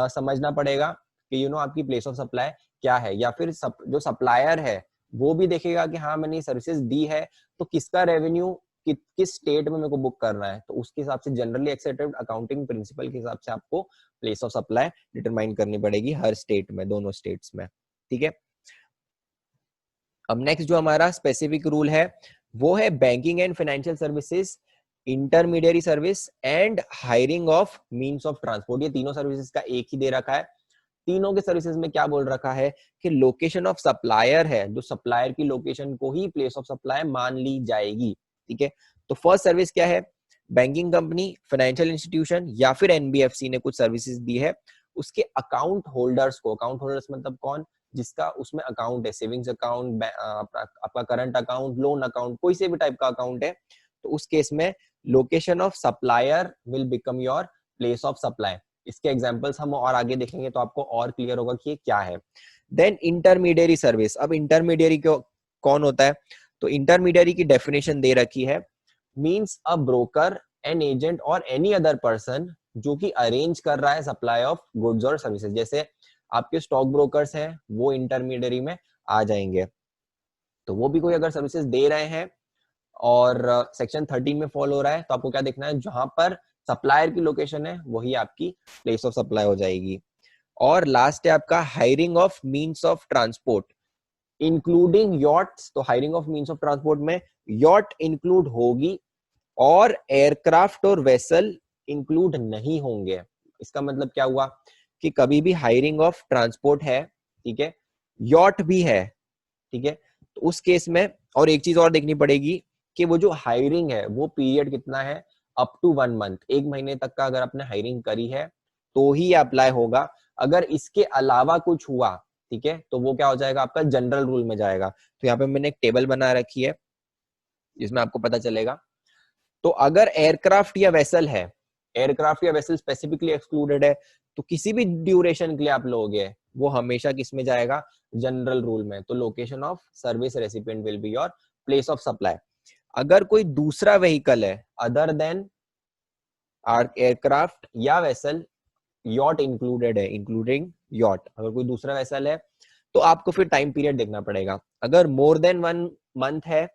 A: समझना पड़ेगा कि आपकी प्लेस ऑफ सप्लाई क्या है, या फिर जो सप्लायर है वो भी देखेगा कि हाँ मैंने सर्विसेज दी है, तो किसका रेवेन्यू किस स्टेट में मेरे को बुक करना है, तो उसके हिसाब से जनरली एक्सेप्टेड अकाउंटिंग प्रिंसिपल के हिसाब से आपको प्लेस ऑफ सप्लाई डिटरमाइन करनी पड़ेगी हर स्टेट में, दोनों स्टेट्स में, ठीक है। अब नेक्स्ट जो हमारा स्पेसिफिक रूल है वो है banking and financial services, intermediary service and hiring of means of transport. ये तीनों सर्विसेज का एक ही दे रखा है। तीनों के सर्विसेज में क्या बोल रखा है कि लोकेशन ऑफ सप्लायर है, जो सप्लायर की लोकेशन को ही प्लेस ऑफ सप्लाई मान ली जाएगी, ठीक है। तो फर्स्ट सर्विस क्या है, बैंकिंग कंपनी, फाइनेंशियल इंस्टीट्यूशन या फिर एनबीएफसी ने कुछ सर्विसेज दी है, उसके अकाउंट होल्डर्स को, अकाउंट होल्डर्स मतलब कौन, जिसका उसमें अकाउंट है, सेविंग्स अकाउंट, आपका करंट अकाउंट, लोन अकाउंट, कोई से भी टाइप का अकाउंट है, तो उस केस में location of supplier will become your place of supply. इसके एग्जांपल्स हम और आगे देखेंगे तो आपको और क्लियर होगा कि ये क्या है। Then intermediary service. अब इंटरमीडियरी कौन होता है, तो इंटरमीडियरी की डेफिनेशन दे रखी है, means a broker, an agent और एनी अदर पर्सन जो कि अरेंज कर रहा है सप्लाई ऑफ गुड्स और सर्विसेज। जैसे आपके स्टॉक ब्रोकर्स हैं, वो इंटरमीडियरी में आ जाएंगे। तो वो भी कोई अगर सर्विसेज दे रहे हैं और सेक्शन 13 में फॉलो हो रहा है, तो आपको क्या देखना है, जहां पर सप्लायर की लोकेशन है वही आपकी प्लेस ऑफ सप्लाई हो जाएगी। और लास्ट है आपका hiring of means of transport including yachts. तो hiring of means of transport में यॉट इंक्लूड होगी और एयरक्राफ्ट और वेसल इंक्लूड नहीं होंगे। इसका मतलब क्या हुआ कि कभी भी हायरिंग ऑफ ट्रांसपोर्ट है, ठीक है, यॉट भी है, ठीक है, तो उस केस में और एक चीज और देखनी पड़ेगी कि वो जो हायरिंग है वो पीरियड कितना है, अप टू 1 मंथ, 1 महीने तक का अगर आपने हायरिंग करी है तो ही अप्लाई होगा। अगर इसके अलावा कुछ हुआ, ठीक है, तो वो क्या हो जाएगा, आपका जनरल रूल में जाएगा। तो यहाँ पे मैंने एक टेबल बना रखी है जिसमें आपको पता चलेगा। तो अगर एयरक्राफ्ट या वेसल है, एयरक्राफ्ट या वेसल स्पेसिफिकली एक्सक्लूडेड है, तो किसी भी ड्यूरेशन के लिए आप लोगे वो हमेशा किस में जाएगा, जनरल रूल में। तो location of service recipient will be your place of supply. अगर कोई दूसरा व्हीकल है अदर देन एयरक्राफ्ट या वेसल, यॉट इंक्लूडेड है, इंक्लूडिंग यॉट, अगर कोई दूसरा वेसल है तो आपको फिर टाइम पीरियड देखना पड़ेगा। अगर मोर देन 1 मंथ है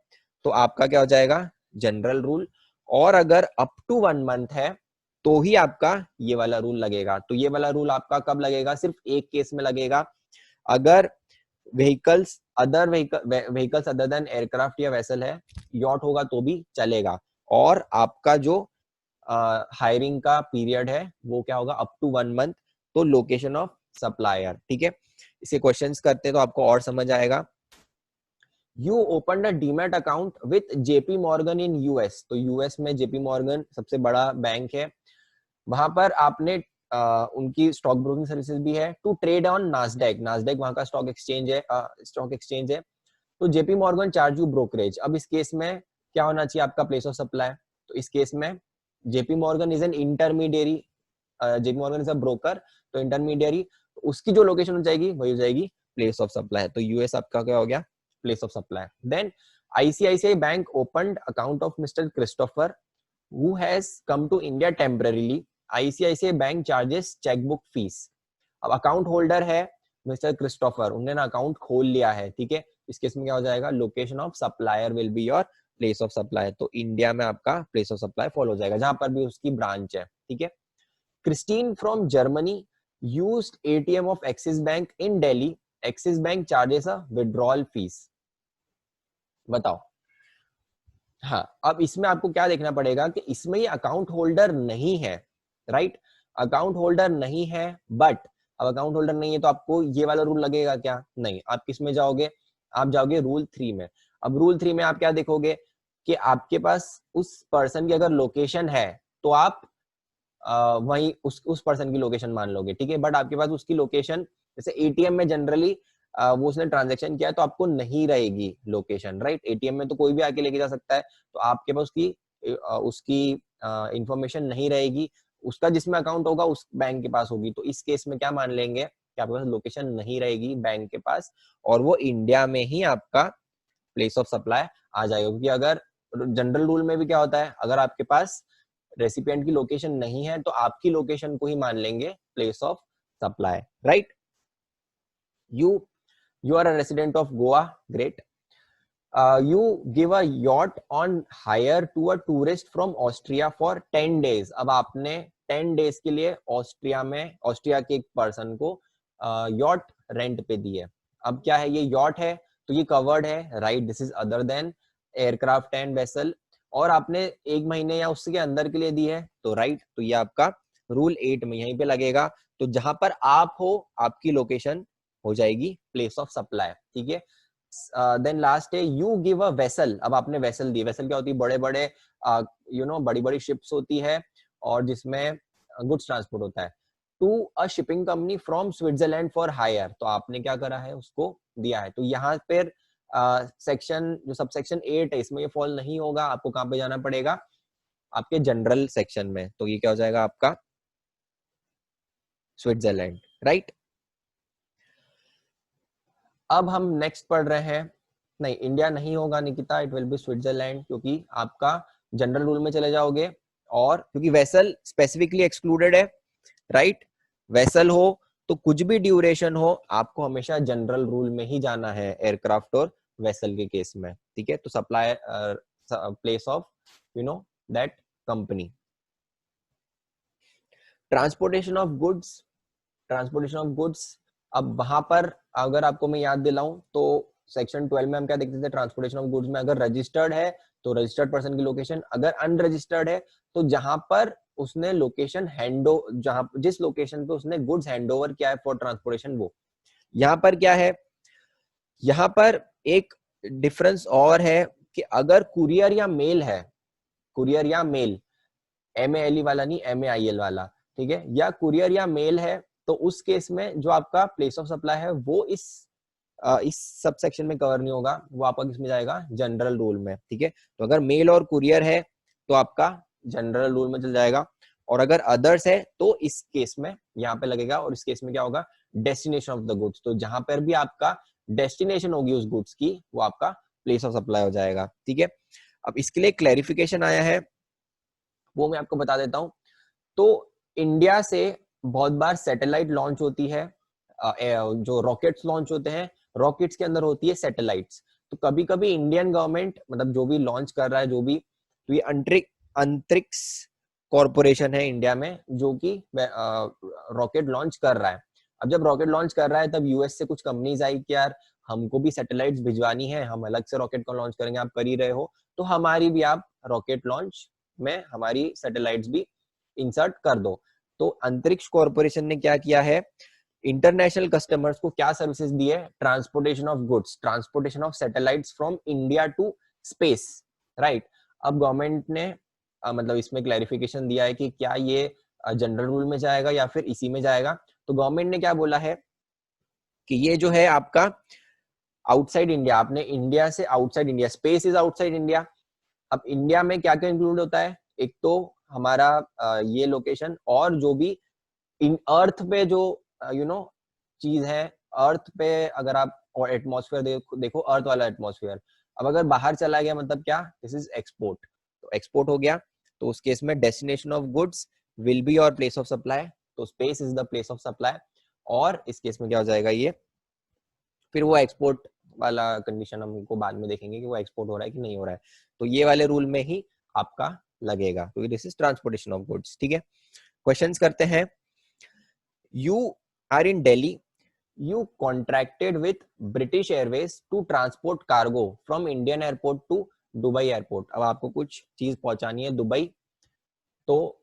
A: तो आपका क्या हो जाएगा, जनरल रूल। और अगर अप टू 1 मंथ है तो ही आपका ये वाला रूल लगेगा। तो ये वाला रूल आपका कब लगेगा, सिर्फ एक केस में लगेगा, अगर व्हीकल्स अदर देन एयरक्राफ्ट या वेसल है, यॉट होगा तो भी चलेगा, और आपका जो हायरिंग का पीरियड है वो क्या होगा, अप टू 1 मंथ। तो लोकेशन ऑफ सप्लायर, ठीक है। इसके क्वेश्चंस करते हैं तो आपको और समझ आएगा। You open a demat account with JP Morgan in US. तो यूएस में जेपी मॉर्गन सबसे बड़ा बैंक है, वहां पर आपने उनकी स्टॉक ब्रोकिंग सर्विसेज भी है, to trade on NASDAQ, NASDAQ वहां का स्टॉक एक्सचेंज है। तो JP Morgan charge you brokerage. अब इस केस में क्या होना चाहिए, आपका प्लेस ऑफ सप्लाई। तो इस केस में JP Morgan is an intermediary, JP Morgan is a broker, तो इंटरमीडियरी, उसकी जो लोकेशन हो जाएगी वही हो जाएगी प्लेस ऑफ सप्लाई। तो यूएस आपका क्या हो गया, place of supply. Then ICICI bank opened account of mister Christopher who has come to India temporarily. ICICI bank charges chequebook fees. अब अकाउंट होल्डर है मिस्टर क्रिस्टोफर, उन्होंने ना अकाउंट खोल लिया है, ठीक है, इस केस में क्या हो जाएगा, location of supplier will be your place of supply. तो इंडिया में आपका प्लेस ऑफ सप्लाई फॉलो हो जाएगा जहां पर भी उसकी ब्रांच है, ठीक है। Christine from Germany used ATM of axis bank in Delhi, axis bank charges a withdrawal fees. बताओ। हाँ, अब इसमें आपको क्या देखना पड़ेगा कि इसमें ये अकाउंट होल्डर नहीं है, राइट, अकाउंट होल्डर नहीं है, बट अब अकाउंट होल्डर नहीं है तो आपको ये वाला रूल लगेगा क्या? नहीं, आप किस में जाओगे? आप जाओगे रूल 3 में। अब रूल 3 में आप क्या देखोगे कि आपके पास उस पर्सन की अगर लोकेशन है तो आप वहीं उस पर्सन की लोकेशन मान लोगे, ठीक है। बट आपके पास उसकी लोकेशन, जैसे एटीएम में जनरली वो उसने ट्रांजेक्शन किया है तो आपको नहीं रहेगी लोकेशन, राइट। एटीएम में तो कोई भी आके लेके जा सकता है, तो आपके पास उसकी उसकी इंफॉर्मेशन नहीं रहेगी। उसका जिसमें अकाउंट होगा उस बैंक के पास होगी। तो इस केस में क्या मान लेंगे कि आपके पास लोकेशन नहीं रहेगी बैंक के पास, और वो इंडिया में ही आपका प्लेस ऑफ सप्लाई आ जाएगा। क्योंकि अगर जनरल रूल में भी क्या होता है, अगर आपके पास रेसिपिएंट की लोकेशन नहीं है तो आपकी लोकेशन को ही मान लेंगे place of supply, right. You are a resident of Goa, great. You give a yacht on hire to a tourist from Austria for 10 days. अब आपने 10 days के लिए ऑस्ट्रिया के एक पर्सन को यॉट रेंट पे दी है। अब क्या है, ये यॉट है तो ये कवर्ड है, right. This is other than aircraft and vessel. और आपने 1 महीने या उसके अंदर के लिए दी है तो राइट, तो ये आपका रूल 8 में यहीं पे लगेगा। तो जहां पर आप हो आपकी लोकेशन हो जाएगी प्लेस ऑफ सप्लाई, ठीक है। देन लास्ट है यू गिव अ वेसल। अब आपने वेसल दी। वेसल क्या होती है? बड़े बड़े बड़ी बड़ी शिप्स होती है और जिसमें गुड्स ट्रांसपोर्ट होता है, to a shipping company from Switzerland for hire. तो आपने क्या करा है, उसको दिया है। तो यहाँ पर सेक्शन जो सब सेक्शन 8 है इसमें ये फॉल नहीं होगा। आपको कहाँ पे जाना पड़ेगा? आपके जनरल सेक्शन में। तो ये क्या हो जाएगा आपका? Switzerland, right. अब हम नेक्स्ट पढ़ रहे हैं, नहीं इंडिया नहीं होगा Nikita, it will be Switzerland, क्योंकि आपका जनरल रूल में चले जाओगे। और क्योंकि वेसल स्पेसिफिकली एक्सक्लूडेड है, राइट। वेसल हो तो कुछ भी ड्यूरेशन हो आपको हमेशा जनरल रूल में ही जाना है एयरक्राफ्ट और वेसल के केस में, ठीक है। तो supply place of that company. Transportation of goods, transportation of goods. अब वहां पर अगर आपको मैं याद दिलाऊं तो सेक्शन 12 में हम क्या देखते थे? ट्रांसपोर्टेशन ऑफ गुड्स में अगर रजिस्टर्ड है तो रजिस्टर्ड पर्सन की लोकेशन, अगर अनरजिस्टर्ड है तो जहां पर उसने लोकेशन जहां जिस लोकेशन पे उसने गुड्स हैंडओवर किया है फॉर ट्रांसपोर्टेशन, वो। यहाँ पर क्या है, यहाँ पर एक डिफरेंस और है कि अगर कुरियर या मेल है, कुरियर या मेल, MALE वाला नहीं, MAIL वाला, ठीक है, या कुरियर या मेल है, तो उस केस में जो आपका प्लेस ऑफ सप्लाई है वो इस सब सेक्शन में कवर नहीं होगा, वो आपका किसमें जाएगा? जनरल रूल में, ठीक है। तो अगर मेल और कुरियर है तो आपका जनरल रूल में चल जाएगा, और अगर अदर्स है तो इस केस में यहाँ पे लगेगा। और इस केस में क्या होगा? Destination of the goods. तो जहां पर भी आपका डेस्टिनेशन होगी उस गुड्स की, वो आपका प्लेस ऑफ सप्लाई हो जाएगा, ठीक है। अब इसके लिए क्लैरिफिकेशन आया है, वो मैं आपको बता देता हूं। तो इंडिया से बहुत बार सैटेलाइट लॉन्च होती है, जो रॉकेट्स लॉन्च होते हैं, रॉकेट्स के अंदर होती है सैटेलाइट्स। तो कभी कभी इंडियन गवर्नमेंट, मतलब जो भी लॉन्च कर रहा है, जो भी, तो ये अंतरिक्ष कॉरपोरेशन है इंडिया में जो कि रॉकेट लॉन्च कर रहा है। अब जब रॉकेट लॉन्च कर रहा है तब यूएस से कुछ कंपनीज आई कि यार हमको भी सैटेलाइट्स भिजवानी है, हम अलग से रॉकेट को लॉन्च करेंगे, आप कर ही रहे हो तो हमारी भी आप रॉकेट लॉन्च में हमारी सैटेलाइट्स भी इंसर्ट कर दो। तो अंतरिक्ष कॉरपोरेशन ने क्या किया है, इंटरनेशनल कस्टमर्स को क्या सर्विसेज दी है? Transportation of goods, transportation of satellites from India to space, right. अब गवर्नमेंट ने मतलब इसमें क्लैरिफिकेशन दिया है कि क्या ये जनरल रूल में जाएगा या फिर इसी में जाएगा। तो गवर्नमेंट ने क्या बोला है कि ये जो है आपका आउटसाइड इंडिया, आपने इंडिया से outside India, space is outside India. अब इंडिया में क्या क्या इंक्लूड होता है? एक तो हमारा ये लोकेशन, और जो भी इन अर्थ पे जो चीज है, अर्थ पे अगर आप और एटमॉस्फेयर देखो अर्थ वाला एटमॉस्फेयर। अब अगर बाहर चला गया मतलब क्या? This is export. तो एक्सपोर्ट हो गया, तो उस केस में destination of goods will be your place of supply. तो space is the place of supply, और इस केस में क्या हो जाएगा ये, फिर वो एक्सपोर्ट वाला कंडीशन हमको बाद में देखेंगे कि वो एक्सपोर्ट हो रहा है कि नहीं हो रहा है। तो ये वाले रूल में ही आपका लगेगा, क्योंकि this is transportation of goods, ठीक है। क्वेश्चंस करते हैं। You are in Delhi, you contracted with British Airways to transport cargo from Indian airport to Dubai airport। अब आपको कुछ चीज पहुंचानी है दुबई, तो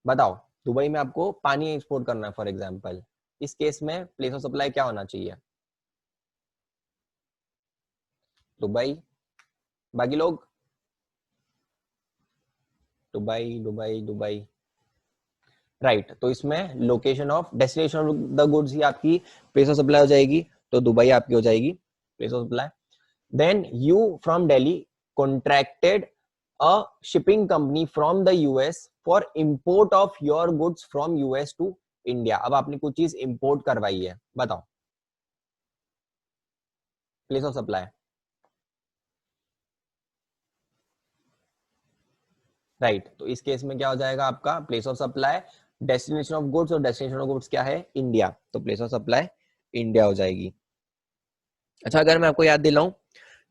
A: बताओ दुबई में आपको पानी एक्सपोर्ट करना है फॉर एग्जांपल, इस केस में प्लेस ऑफ सप्लाई क्या होना चाहिए? दुबई। बाकी लोग? Dubai Dubai Dubai, right. तो इसमें location of destination of the goods ही आपकी प्लेस ऑफ सप्लाई हो जाएगी, तो दुबई आपकी हो जाएगी place of supply. Then you from Delhi contracted a shipping company from the US for import of your goods from US to India. अब आपने कुछ चीज इंपोर्ट करवाई है, बताओ प्लेस ऑफ सप्लाई। राइट, तो इस केस में क्या हो जाएगा आपका place of supply destination of goods, और डेस्टिनेशन ऑफ गुड्स क्या है? इंडिया, तो प्लेस ऑफ सप्लाई इंडिया हो जाएगी। अच्छा, अगर मैं आपको याद दिलाऊं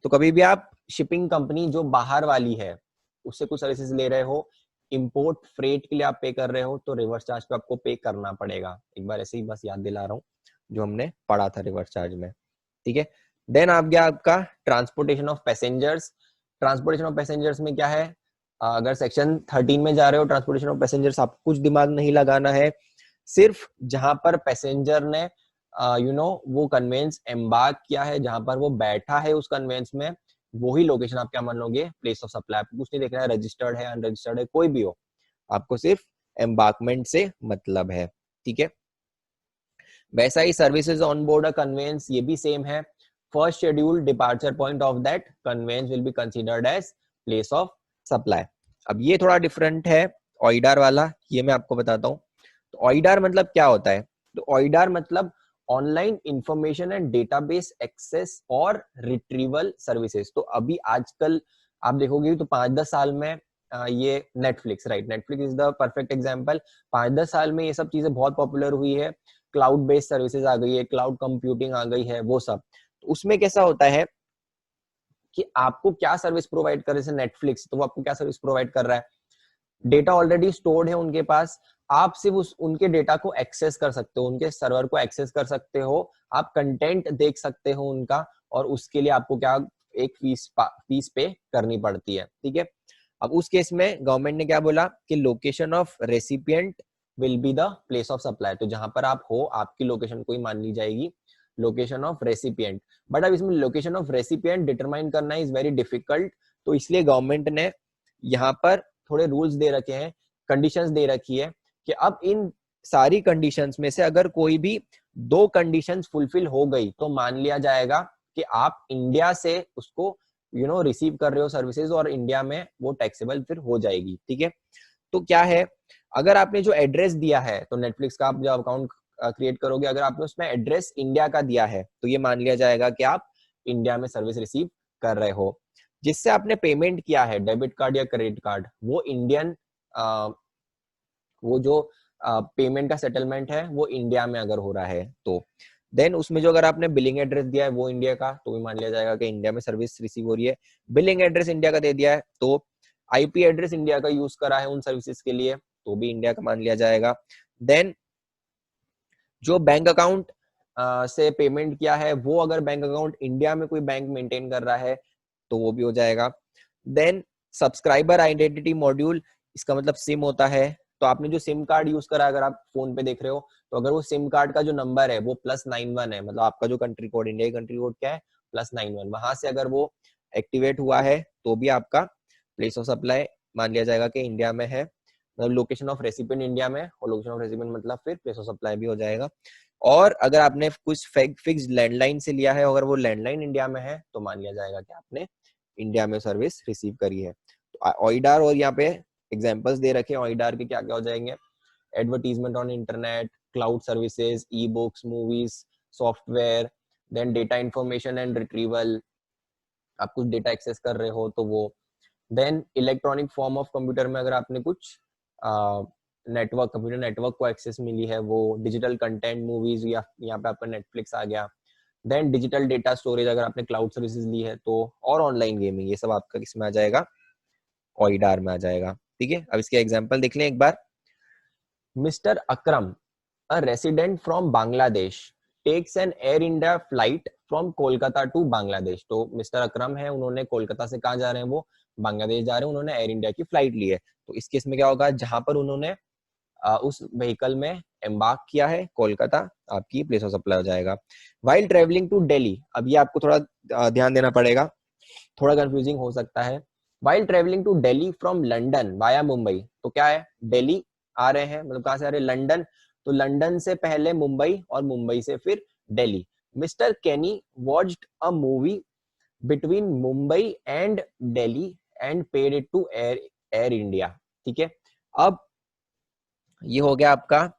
A: तो कभी भी आप शिपिंग कंपनी जो बाहर वाली है उससे कुछ सर्विसेज ले रहे हो, इंपोर्ट फ्रेट के लिए आप पे कर रहे हो, तो रिवर्स चार्ज पे आपको पे करना पड़ेगा। एक बार ऐसे ही बस याद दिला रहा हूँ जो हमने पढ़ा था रिवर्स चार्ज में, ठीक है। देन आप गया आपका transportation of passengers. Transportation of passengers में क्या है? अगर सेक्शन 13 में जा रहे हो ट्रांसपोर्टेशन ऑफ पैसेंजर्स, आपको कुछ दिमाग नहीं लगाना है, सिर्फ जहां पर पैसेंजर ने वो कन्वेंस एम्बार्क किया है, जहां पर वो बैठा है उस कन्वेंस में, वही लोकेशन आप क्या मान लोगे? Place of supply. आपको कुछ नहीं देखना है रजिस्टर्ड है अनरजिस्टर्ड है कोई भी हो, आपको सिर्फ एम्बार्कमेंट से मतलब है, ठीक है। वैसा ही services on board a conveyance, ये भी सेम है। First schedule departure point of that conveyance will be considered as place of supply. अब ये थोड़ा डिफरेंट है ऑइडार वाला, ये मैं आपको बताता हूँ। तो ऑइडार मतलब क्या होता है? तो ऑइडार मतलब online information and database access or retrieval services. तो अभी आजकल आप देखोगे तो 5-10 साल में ये Netflix, right, Netflix is the perfect example. 5-10 साल में ये सब चीजें बहुत पॉपुलर हुई है, क्लाउड बेस्ड सर्विसेज आ गई है, क्लाउड कंप्यूटिंग आ गई है, वो सब। तो उसमें कैसा होता है कि आपको क्या सर्विस प्रोवाइड कर रहे हैं? नेटफ्लिक्स, तो वो आपको क्या सर्विस प्रोवाइड कर रहा है? डेटा ऑलरेडी स्टोर्ड है उनके पास, आप सिर्फ उनके डेटा को एक्सेस कर सकते हो, उनके सर्वर को एक्सेस कर सकते हो, आप कंटेंट देख सकते हो उनका, और उसके लिए आपको क्या एक फीस पे करनी पड़ती है, ठीक है। अब उस केस में गवर्नमेंट ने क्या बोला कि location of recipient will be the place of supply. तो जहां पर आप हो आपकी लोकेशन को ही मान ली जाएगी लोकेशन ऑफ रेसिपिएंट। बट अब इसमें लोकेशन ऑफ रेसिपिएंट डिटरमाइन करना इज वेरी डिफिकल्ट, तो इसलिए गवर्नमेंट ने यहाँ पर थोड़े रूल्स दे रखे हैं, कंडीशंस दे रखी है कि अब इन सारी कंडीशंस में से अगर कोई भी 2 कंडीशंस फुलफिल हो गई तो मान लिया जाएगा कि आप इंडिया से उसको रिसीव कर रहे हो सर्विसेज, और इंडिया में वो टैक्सेबल फिर हो जाएगी, ठीक है। तो क्या है, अगर आपने जो एड्रेस दिया है, तो नेटफ्लिक्स का आप जब अकाउंट क्रिएट करोगे, अगर आपने उसमें एड्रेस इंडिया का दिया है तो ये मान लिया जाएगा कि आप इंडिया में सर्विस रिसीव कर रहे हो। जिससे आपने पेमेंट किया है डेबिट कार्ड या क्रेडिट कार्ड, वो इंडियन वो जो पेमेंट का सेटलमेंट है वो इंडिया में अगर हो रहा है तो देन उसमें जो अगर आपने बिलिंग एड्रेस दिया है वो इंडिया का, तो भी मान लिया जाएगा कि इंडिया में सर्विस रिसीव हो रही है। बिलिंग एड्रेस इंडिया का दे दिया है तो आईपी एड्रेस इंडिया का यूज करा है उन सर्विसेज के लिए, तो भी इंडिया का मान लिया जाएगा। देन जो बैंक अकाउंट से पेमेंट किया है, वो अगर बैंक अकाउंट इंडिया में कोई बैंक मेंटेन कर रहा है तो वो भी हो जाएगा। देन सब्सक्राइबर आइडेंटिटी मॉड्यूल, इसका मतलब सिम होता है, तो आपने जो सिम कार्ड यूज करा, अगर आप फोन पे देख रहे हो, तो अगर वो सिम कार्ड का जो नंबर है वो +91 है, मतलब आपका जो कंट्री कोड, इंडिया की कंट्री कोड क्या है +91, वहां से अगर वो एक्टिवेट हुआ है तो भी आपका प्लेस ऑफ सप्लाई मान लिया जाएगा कि इंडिया में है। मतलब लोकेशन ऑफ रेसिपिएंट इंडिया में, और लोकेशन ऑफ रेसिपिएंट मतलब फिर प्लेस ऑफ सप्लाई भी हो जाएगा। और अगर आपने कुछ फिक्स्ड लैंडलाइन से लिया है, अगर वो लैंडलाइन इंडिया में है तो मान लिया जाएगा कि आपने इंडिया में सर्विस रिसीव करी है। तो ऑइडार, और यहाँ पे एग्जांपल्स दे रखे हैं ऑइडार के क्या क्या हो जाएंगे: advertisement on internet, cloud services, e books, movies, software, then data information and retrieval, आप कुछ डेटा एक्सेस कर रहे हो तो वो, then electronic form of computer में अगर आपने कुछ नेटवर्क, कंप्यूटर नेटवर्क को एक्सेस मिली है, वो डिजिटल कंटेंट, मूवीज, या यहाँ पे आपका नेटफ्लिक्स आ गया। देन डिजिटल डेटा स्टोरेज अगर आपने क्लाउड सर्विसेज ली है तो, और ऑनलाइन गेमिंग, ये सब आपका किसमें आ जाएगा? ऑइडार में आ जाएगा, ठीक है। अब इसके एग्जांपल देख लें एक बार। Mister Akram, a resident from Bangladesh, takes an Air India flight from Kolkata to Bangladesh. तो मिस्टर अकरम है, उन्होंने कोलकाता से कहाँ जा रहे हैं? वो बांग्लादेश जा रहे हैं, उन्होंने एयर इंडिया की फ्लाइट ली है। तो इस केस में क्या होगा, जहां पर उन्होंने उस व्हीकल में एम्बार्क किया है, कोलकाता आपकी प्लेस ऑफ सप्लाई हो जाएगा। वाइल ट्रेवलिंग टू दिल्ली, अब ये आपको थोड़ा ध्यान देना पड़ेगा, थोड़ा कंफ्यूजिंग हो सकता है। While travelling to Delhi from London via Mumbai, तो क्या है, दिल्ली आ रहे हैं, मतलब कहां से आ रहे हैं, लंदन, तो लंदन से पहले मुंबई और मुंबई से फिर Delhi. Mister Kenny watched a movie between Mumbai and Delhi and paid it to Air India. ठीक है, अब ये हो गया आपका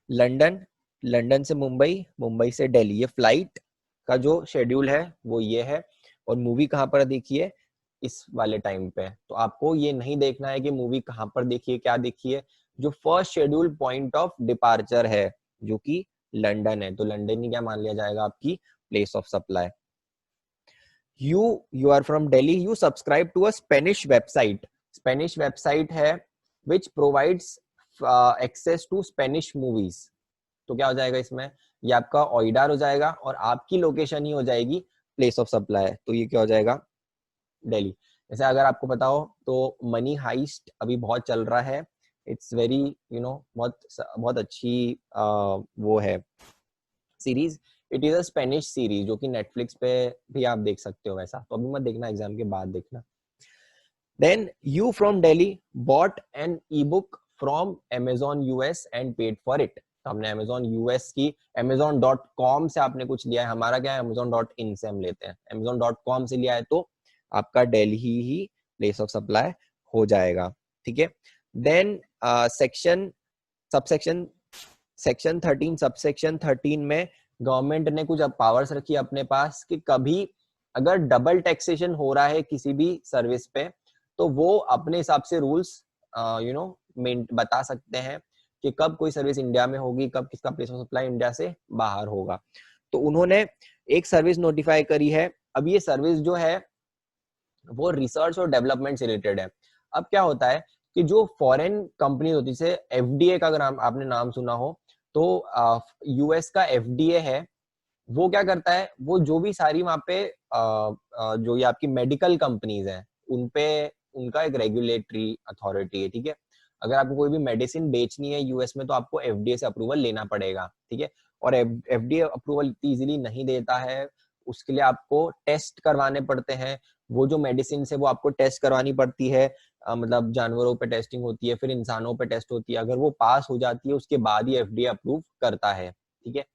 A: लंदन, लंदन से मुंबई, मुंबई से दिल्ली, ये फ्लाइट का जो शेड्यूल है वो ये है। और मूवी कहाँ पर देखिए, इस वाले टाइम पे, तो आपको ये नहीं देखना है कि मूवी कहाँ पर देखिए, क्या देखिए, जो first schedule point of departure है जो कि लंदन है, तो लंदन ही क्या मान लिया जाएगा आपकी place of supply. you are from Delhi, you subscribe to a Spanish website, Spanish website है which provides access to Spanish movies। तो क्या हो जाएगा इसमें, ये आपका ऑइडार हो जाएगा और आपकी लोकेशन ही हो जाएगी प्लेस ऑफ सप्लाई, तो ये क्या हो जाएगा, दिल्ली। जैसे अगर आपको पता हो तो मनी हाइस्ट अभी बहुत चल रहा है, इट्स वेरी बहुत बहुत अच्छी वो है series, it is a Spanish series जो कि नेटफ्लिक्स पे भी आप देख सकते हो वैसा, तो अभी मत देखना, एग्जाम के बाद देखना। Then you from Delhi bought an e book from Amazon US and paid for it, तो हमने Amazon US की Amazon.com से आपने कुछ लिया है, हमारा क्या है Amazon.in से हम लेते हैं, Amazon.com से लिया है तो आपका दिल्ली ही प्लेस ऑफ सप्लाई हो जाएगा। ठीक है, then section subsection section 13 subsection 13 में गवर्नमेंट ने कुछ पावर्स रखी अपने पास कि कभी अगर डबल टैक्सेशन हो रहा है किसी भी सर्विस पे, तो वो अपने हिसाब से रूल्स बता सकते हैं कि कब कोई सर्विस इंडिया में होगी, कब किसका प्लेस ऑफ सप्लाई इंडिया से बाहर होगा। तो उन्होंने एक सर्विस नोटिफाई करी है। अब ये सर्विस जो है वो रिसर्च और डेवलपमेंट से रिलेटेड है। अब क्या होता है कि जो फॉरेन कंपनी होती है, एफडीए का अगर आपने नाम सुना हो तो यूएस का एफडीए है, वो क्या करता है, वो जो भी सारी वहां पे जो ये आपकी मेडिकल कंपनीज हैं उनपे उनका एक रेगुलेटरी अथॉरिटी है। ठीक है, अगर आपको कोई भी मेडिसिन बेचनी है यूएस में तो आपको एफडीए से अप्रूवल लेना पड़ेगा। ठीक है, और एफडीए अप्रूवल इजीली नहीं देता है, उसके लिए आपको टेस्ट करवाने पड़ते हैं, वो जो मेडिसिन है वो आपको टेस्ट करवानी पड़ती है, मतलब जानवरों पे टेस्टिंग होती है, फिर इंसानों पे टेस्ट होती है, अगर वो पास हो जाती है उसके बाद ही एफडीए अप्रूव करता है। ठीक है,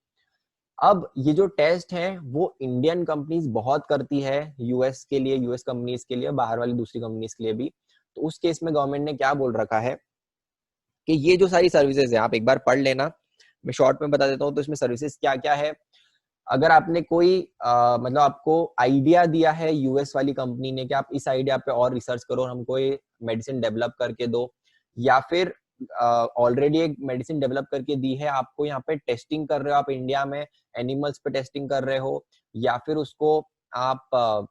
A: अब ये जो टेस्ट है वो इंडियन कंपनीज बहुत करती है यूएस के लिए, यूएस कंपनीज के लिए, बाहर वाली दूसरी कंपनीज के लिए भी। तो उस केस में गवर्नमेंट ने क्या बोल रखा है कि ये जो सारी सर्विसेज है आप एक बार पढ़ लेना, मैं शॉर्ट में बता देता हूँ। तो इसमें सर्विसेज क्या क्या है, अगर आपने कोई मतलब आपको आइडिया दिया है यूएस वाली कंपनी ने कि आप इस आइडिया पे और रिसर्च करो और हमको ये मेडिसिन डेवलप करके दो, या फिर ऑलरेडी एक मेडिसिन डेवलप करके दी है, आपको यहाँ पे टेस्टिंग कर रहे हो, आप इंडिया में एनिमल्स पे टेस्टिंग कर रहे हो, या फिर उसको आप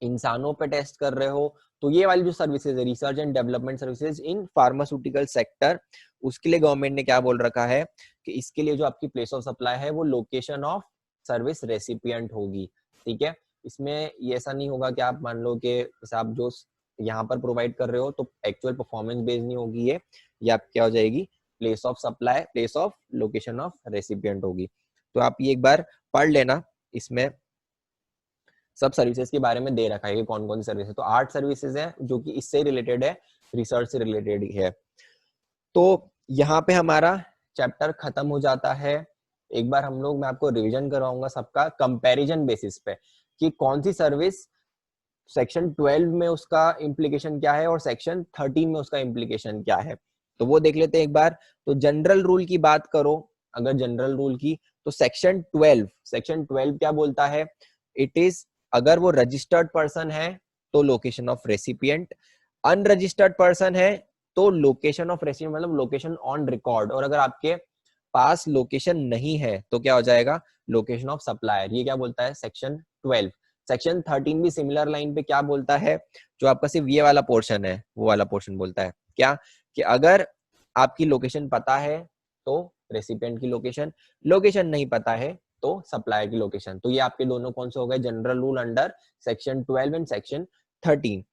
A: इंसानों पे टेस्ट कर रहे हो, तो ये वाली जो सर्विसेज है research and development services in pharmaceutical sector, उसके लिए गवर्नमेंट ने क्या बोल रखा है कि इसके लिए जो आपकी प्लेस ऑफ सप्लाई है वो लोकेशन ऑफ सर्विस रेसिपिएंट होगी। ठीक है, इसमें ये ऐसा नहीं होगा कि आप मान लो कि आप जो यहाँ पर प्रोवाइड कर रहे हो तो एक्चुअल परफॉर्मेंस बेस्ड नहीं होगी, ये आप क्या हो जाएगी, place of supply, place of location of recipient होगी। तो आप ये एक बार पढ़ लेना, इसमें सब सर्विसेज के बारे में दे रखा है कि कौन कौन सी सर्विस है। तो 8 सर्विसेज हैं जो कि इससे रिलेटेड है, रिसर्च से रिलेटेड है। तो यहाँ पे हमारा चैप्टर खत्म हो जाता है। एक बार हम लोग, मैं आपको रिवीजन करवाऊंगा सबका कंपैरिजन बेसिस पे कि कौन सी सर्विस सेक्शन 12 में उसका इम्प्लीकेशन क्या है और सेक्शन 13 में उसका इम्प्लीकेशन क्या है, तो वो देख लेते हैं एक बार। तो जनरल रूल की बात करो, अगर जनरल रूल की, तो सेक्शन 12 क्या बोलता है, इट इज अगर वो रजिस्टर्ड पर्सन है तो location of recipient, unregistered person है तो लोकेशन ऑफ रेसिपिएंट मतलब लोकेशन ऑन रिकॉर्ड, और अगर आपके पास लोकेशन नहीं है तो क्या हो जाएगा, लोकेशन ऑफ सप्लायर। ये क्या बोलता है सेक्शन 12। सेक्शन 13 भी सिमिलर लाइन पे क्या बोलता है, जो आपका सिर्फ ये वाला पोर्शन है वो वाला पोर्शन बोलता है क्या, कि अगर आपकी लोकेशन पता है तो रेसिपिएंट की लोकेशन, लोकेशन नहीं पता है तो सप्लायर की लोकेशन। तो ये आपके दोनों कौन से हो गए general rule under section 12 and section 13।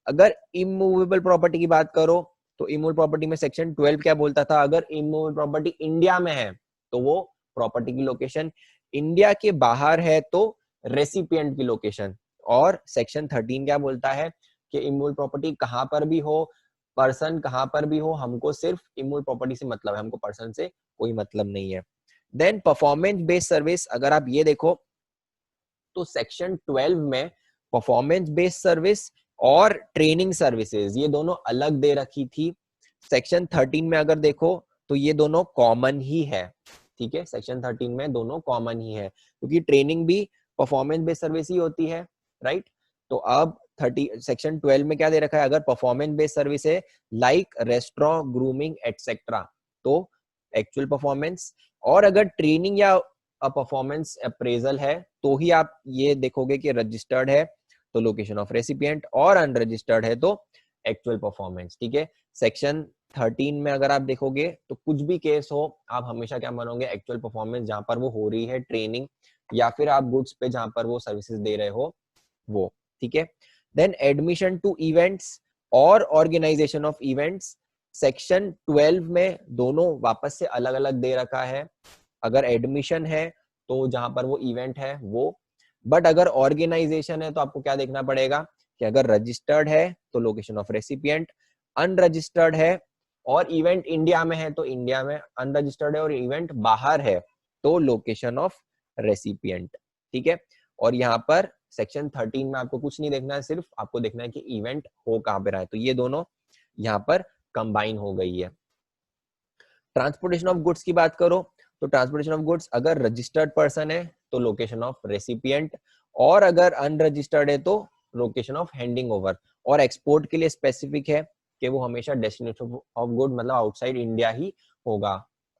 A: अगर इमूवेबल प्रॉपर्टी की बात करो तो इमूवेबल प्रॉपर्टी में सेक्शन 12 क्या बोलता था, अगर इमूवेबल प्रॉपर्टी इंडिया में है तो वो प्रॉपर्टी की लोकेशन, इंडिया के बाहर है तो रेसिपिएंट की लोकेशन। और सेक्शन 13 क्या बोलता है कि इमूवेबल प्रॉपर्टी कहां पर भी हो, पर्सन कहां पर भी हो, हमको सिर्फ इमूवेबल प्रॉपर्टी से मतलब है, हमको पर्सन से कोई मतलब नहीं है। देन परफॉर्मेंस बेस्ड सर्विस, अगर आप ये देखो तो सेक्शन 12 में परफॉर्मेंस बेस्ड सर्विस और ट्रेनिंग सर्विसेज ये दोनों अलग दे रखी थी। सेक्शन 13 में अगर देखो तो ये दोनों कॉमन ही है, ठीक है, सेक्शन 13 में दोनों कॉमन ही है, क्योंकि ट्रेनिंग भी परफॉर्मेंस बेस्ड सर्विस ही होती है, राइट। तो अब 30 सेक्शन 12 में क्या दे रखा है, अगर परफॉर्मेंस बेस्ड सर्विस है लाइक रेस्टोरेंट, ग्रूमिंग एटसेट्रा, तो एक्चुअल परफॉर्मेंस, और अगर ट्रेनिंग या परफॉर्मेंस अप्रेजल है तो ही आप ये देखोगे कि रजिस्टर्ड है तो लोकेशन ऑफ रेसिपिएंट, और अनरजिस्टर्ड है तो एक्चुअल परफॉर्मेंस, ठीक है। सेक्शन 13 में अगर आप देखोगे तो कुछ भी केस हो आप हमेशा क्या मानोगे, एक्चुअल परफॉर्मेंस, जहां पर वो हो रही है ट्रेनिंग या फिर आप गुड्स पे जहां पर वो सर्विसेज दे रहे हो वो, ठीक है। देन एडमिशन टू इवेंट्स और ऑर्गेनाइजेशन ऑफ इवेंट्स, सेक्शन 12 में दोनों वापस से अलग अलग दे रखा है। अगर एडमिशन है तो जहां पर वो इवेंट है वो, बट अगर ऑर्गेनाइजेशन है तो आपको क्या देखना पड़ेगा कि अगर रजिस्टर्ड है तो लोकेशन ऑफ रेसिपिएंट, अनरजिस्टर्ड है और इवेंट इंडिया में है तो इंडिया में, अनरजिस्टर्ड है और इवेंट बाहर है तो लोकेशन ऑफ रेसिपिएंट, ठीक है। और यहाँ पर सेक्शन 13 में आपको कुछ नहीं देखना है, सिर्फ आपको देखना है कि इवेंट हो कहां पे रहा है, तो ये दोनों यहाँ पर कंबाइन हो गई है। ट्रांसपोर्टेशन ऑफ गुड्स की बात करो तो ट्रांसपोर्टेशन ऑफ गुड्स अगर रजिस्टर्ड पर्सन है तो लोकेशन ऑफ रेसिपिएंट, और अगर अनरजिस्टर्ड है तो लोकेशन ऑफ हैंडिंग ओवर। और एक्सपोर्ट के लिए स्पेसिफिक है कि वो हमेशा डेस्टिनेशन ऑफ गुड मतलब आउटसाइड इंडिया ही होगा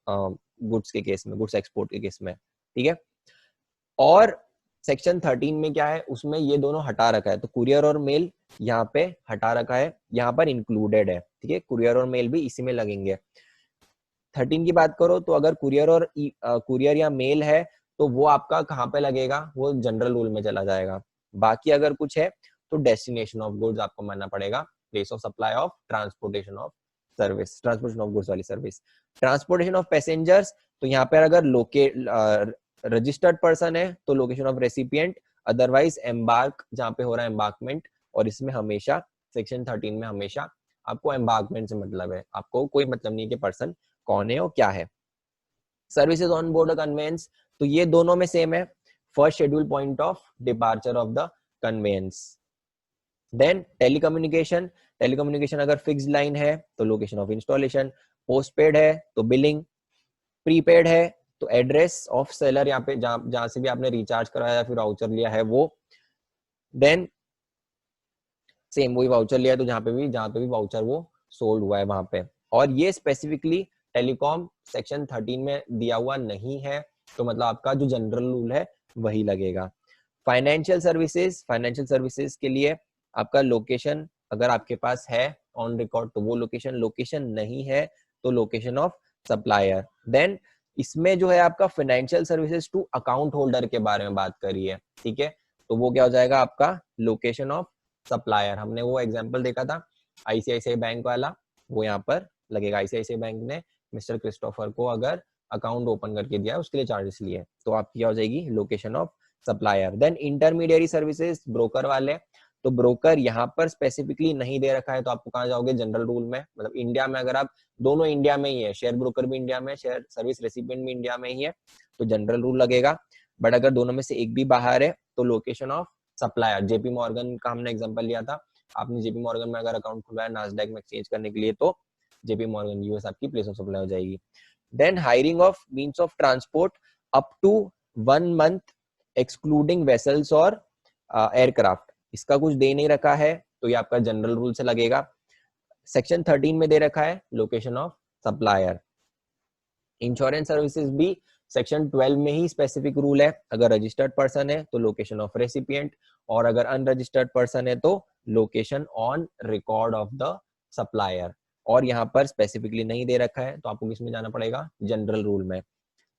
A: गुड्स के केस में, गुड्स एक्सपोर्ट के केस में, ठीक है। और सेक्शन 13 में क्या है, उसमें ये दोनों हटा रखा है, तो कुरियर और मेल यहाँ पे हटा रखा है, यहाँ पर इंक्लूडेड है, ठीक है, कुरियर और मेल भी इसी में लगेंगे। 13 की बात करो तो अगर कुरियर और कुरियर या मेल है तो वो आपका कहाँ पे लगेगा, वो जनरल रूल में चला जाएगा। बाकी अगर कुछ है तो डेस्टिनेशन ऑफ गुड्स आपको मानना पड़ेगा, place of supply of transportation of service, transportation of goods वाली सर्विस। ट्रांसपोर्टेशन ऑफ पैसेंजर्स, तो यहाँ पर अगर रजिस्टर्ड पर्सन है तो location of recipient, otherwise embark जहाँ पे हो रहा है एम्बार्कमेंट, और इसमें हमेशा सेक्शन 13 में हमेशा आपको एम्बार्कमेंट से मतलब है, आपको कोई मतलब नहीं कि पर्सन कौन है और क्या है। सर्विसेज ऑन बोर्ड कन्वेंस, तो ये दोनों में सेम है, first schedule point of departure of the conveyance. Then telecommunication, telecommunication अगर फिक्स्ड लाइन है तो लोकेशन ऑफ इंस्टॉलेशन, पोस्टपेड है तो बिलिंग, प्रीपेड है तो एड्रेस ऑफ सेलर, यहाँ पे जहां से भी आपने रिचार्ज कराया या फिर वाउचर लिया है वो। देन सेम वही वाउचर लिया है तो जहां पे भी वाउचर वो सोल्ड हुआ है वहां पे। और ये स्पेसिफिकली टेलीकॉम सेक्शन 13 में दिया हुआ नहीं है, तो मतलब आपका जो जनरल रूल है वही लगेगा। फाइनेंशियल सर्विसेज, फाइनेंशियल सर्विसेज के लिए आपका लोकेशन अगर आपके पास है ऑन रिकॉर्ड तो वो लोकेशन, लोकेशन नहीं है तो लोकेशन ऑफ सप्लायर। देन इसमें जो है आपका financial services to account holder के बारे में बात करी है, ठीक है, तो वो क्या हो जाएगा आपका लोकेशन ऑफ सप्लायर। हमने वो एग्जांपल देखा था आईसीआईसीआई बैंक वाला, वो यहाँ पर लगेगा। आईसीआईसीआई बैंक ने मिस्टर क्रिस्टोफर को अगर अकाउंट ओपन करके दिया उसके लिए चार्जेस लिए, तो आपकी क्या हो जाएगी location of supplier. Then intermediary services, broker वाले, तो ब्रोकर यहाँ पर स्पेसिफिकली नहीं दे रखा है तो आपको कहाँ जाओगे, जनरल रूल में, मतलब इंडिया में अगर आप दोनों इंडिया में ही है, शेयर ब्रोकर भी इंडिया में, शेयर सर्विस रेसिपिएंट भी इंडिया में ही है तो जनरल रूल लगेगा। बट अगर दोनों में से एक भी बाहर है तो location of supplier. JP Morgan का हमने एग्जांपल लिया था, आपने जेपी मॉर्गन में अगर अकाउंट खुलवाया नास्डैक में एक्सचेंज करने के लिए तो जेपी मॉर्गन यूएस आपकी प्लेस ऑफ सप्लाई हो जाएगी। Then hiring of means of transport up to 1 month excluding vessels और एयरक्राफ्ट, इसका कुछ दे नहीं रखा है तो ये आपका जनरल रूल से लगेगा। सेक्शन 13 में दे रखा है location of supplier. Insurance services भी सेक्शन 12 में ही स्पेसिफिक रूल है, अगर रजिस्टर्ड पर्सन है तो लोकेशन ऑफ रेसिपिएंट, और अगर अनरजिस्टर्ड पर्सन है तो location on record of the supplier. और यहाँ पर स्पेसिफिकली नहीं दे रखा है तो आपको किसमें जाना पड़ेगा, जनरल रूल में।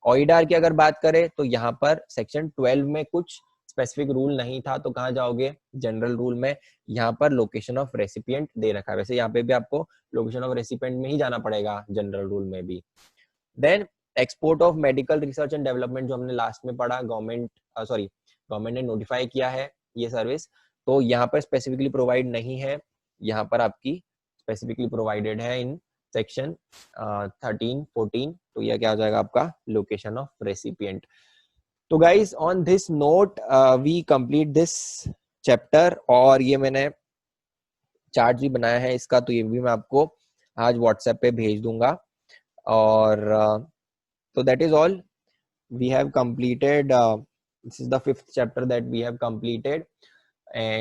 A: ऑइडार की अगर बात करें तो यहाँ पर सेक्शन 12 में कुछ स्पेसिफिक रूल नहीं था तो कहाँ जाओगे, जनरल रूल में। यहाँ पर लोकेशन ऑफ रेसिपिएंट दे रखा है, वैसे यहाँ पे भी आपको लोकेशन ऑफ रेसिपिएंट में ही जाना पड़ेगा जनरल रूल में भी। Then export of medical research and development जो हमने लास्ट में पढ़ा, गवर्नमेंट ने नोटिफाई किया है ये सर्विस, तो यहाँ पर स्पेसिफिकली प्रोवाइड नहीं है, यहाँ पर आपकी स्पेसिफिकली प्रोवाइडेड है इन सेक्शन 13-14, तो यह क्या हो जाएगा आपका लोकेशन ऑफ रेसिपिएंट। तो guys on this note we complete this chapter, और ये मैंने चार्ट भी बनाया है इसका, तो ये भी मैं आपको आज व्हाट्सएप पे भेज दूंगा। और so that is all we have completed, this is the 5th chapter that we have completed, and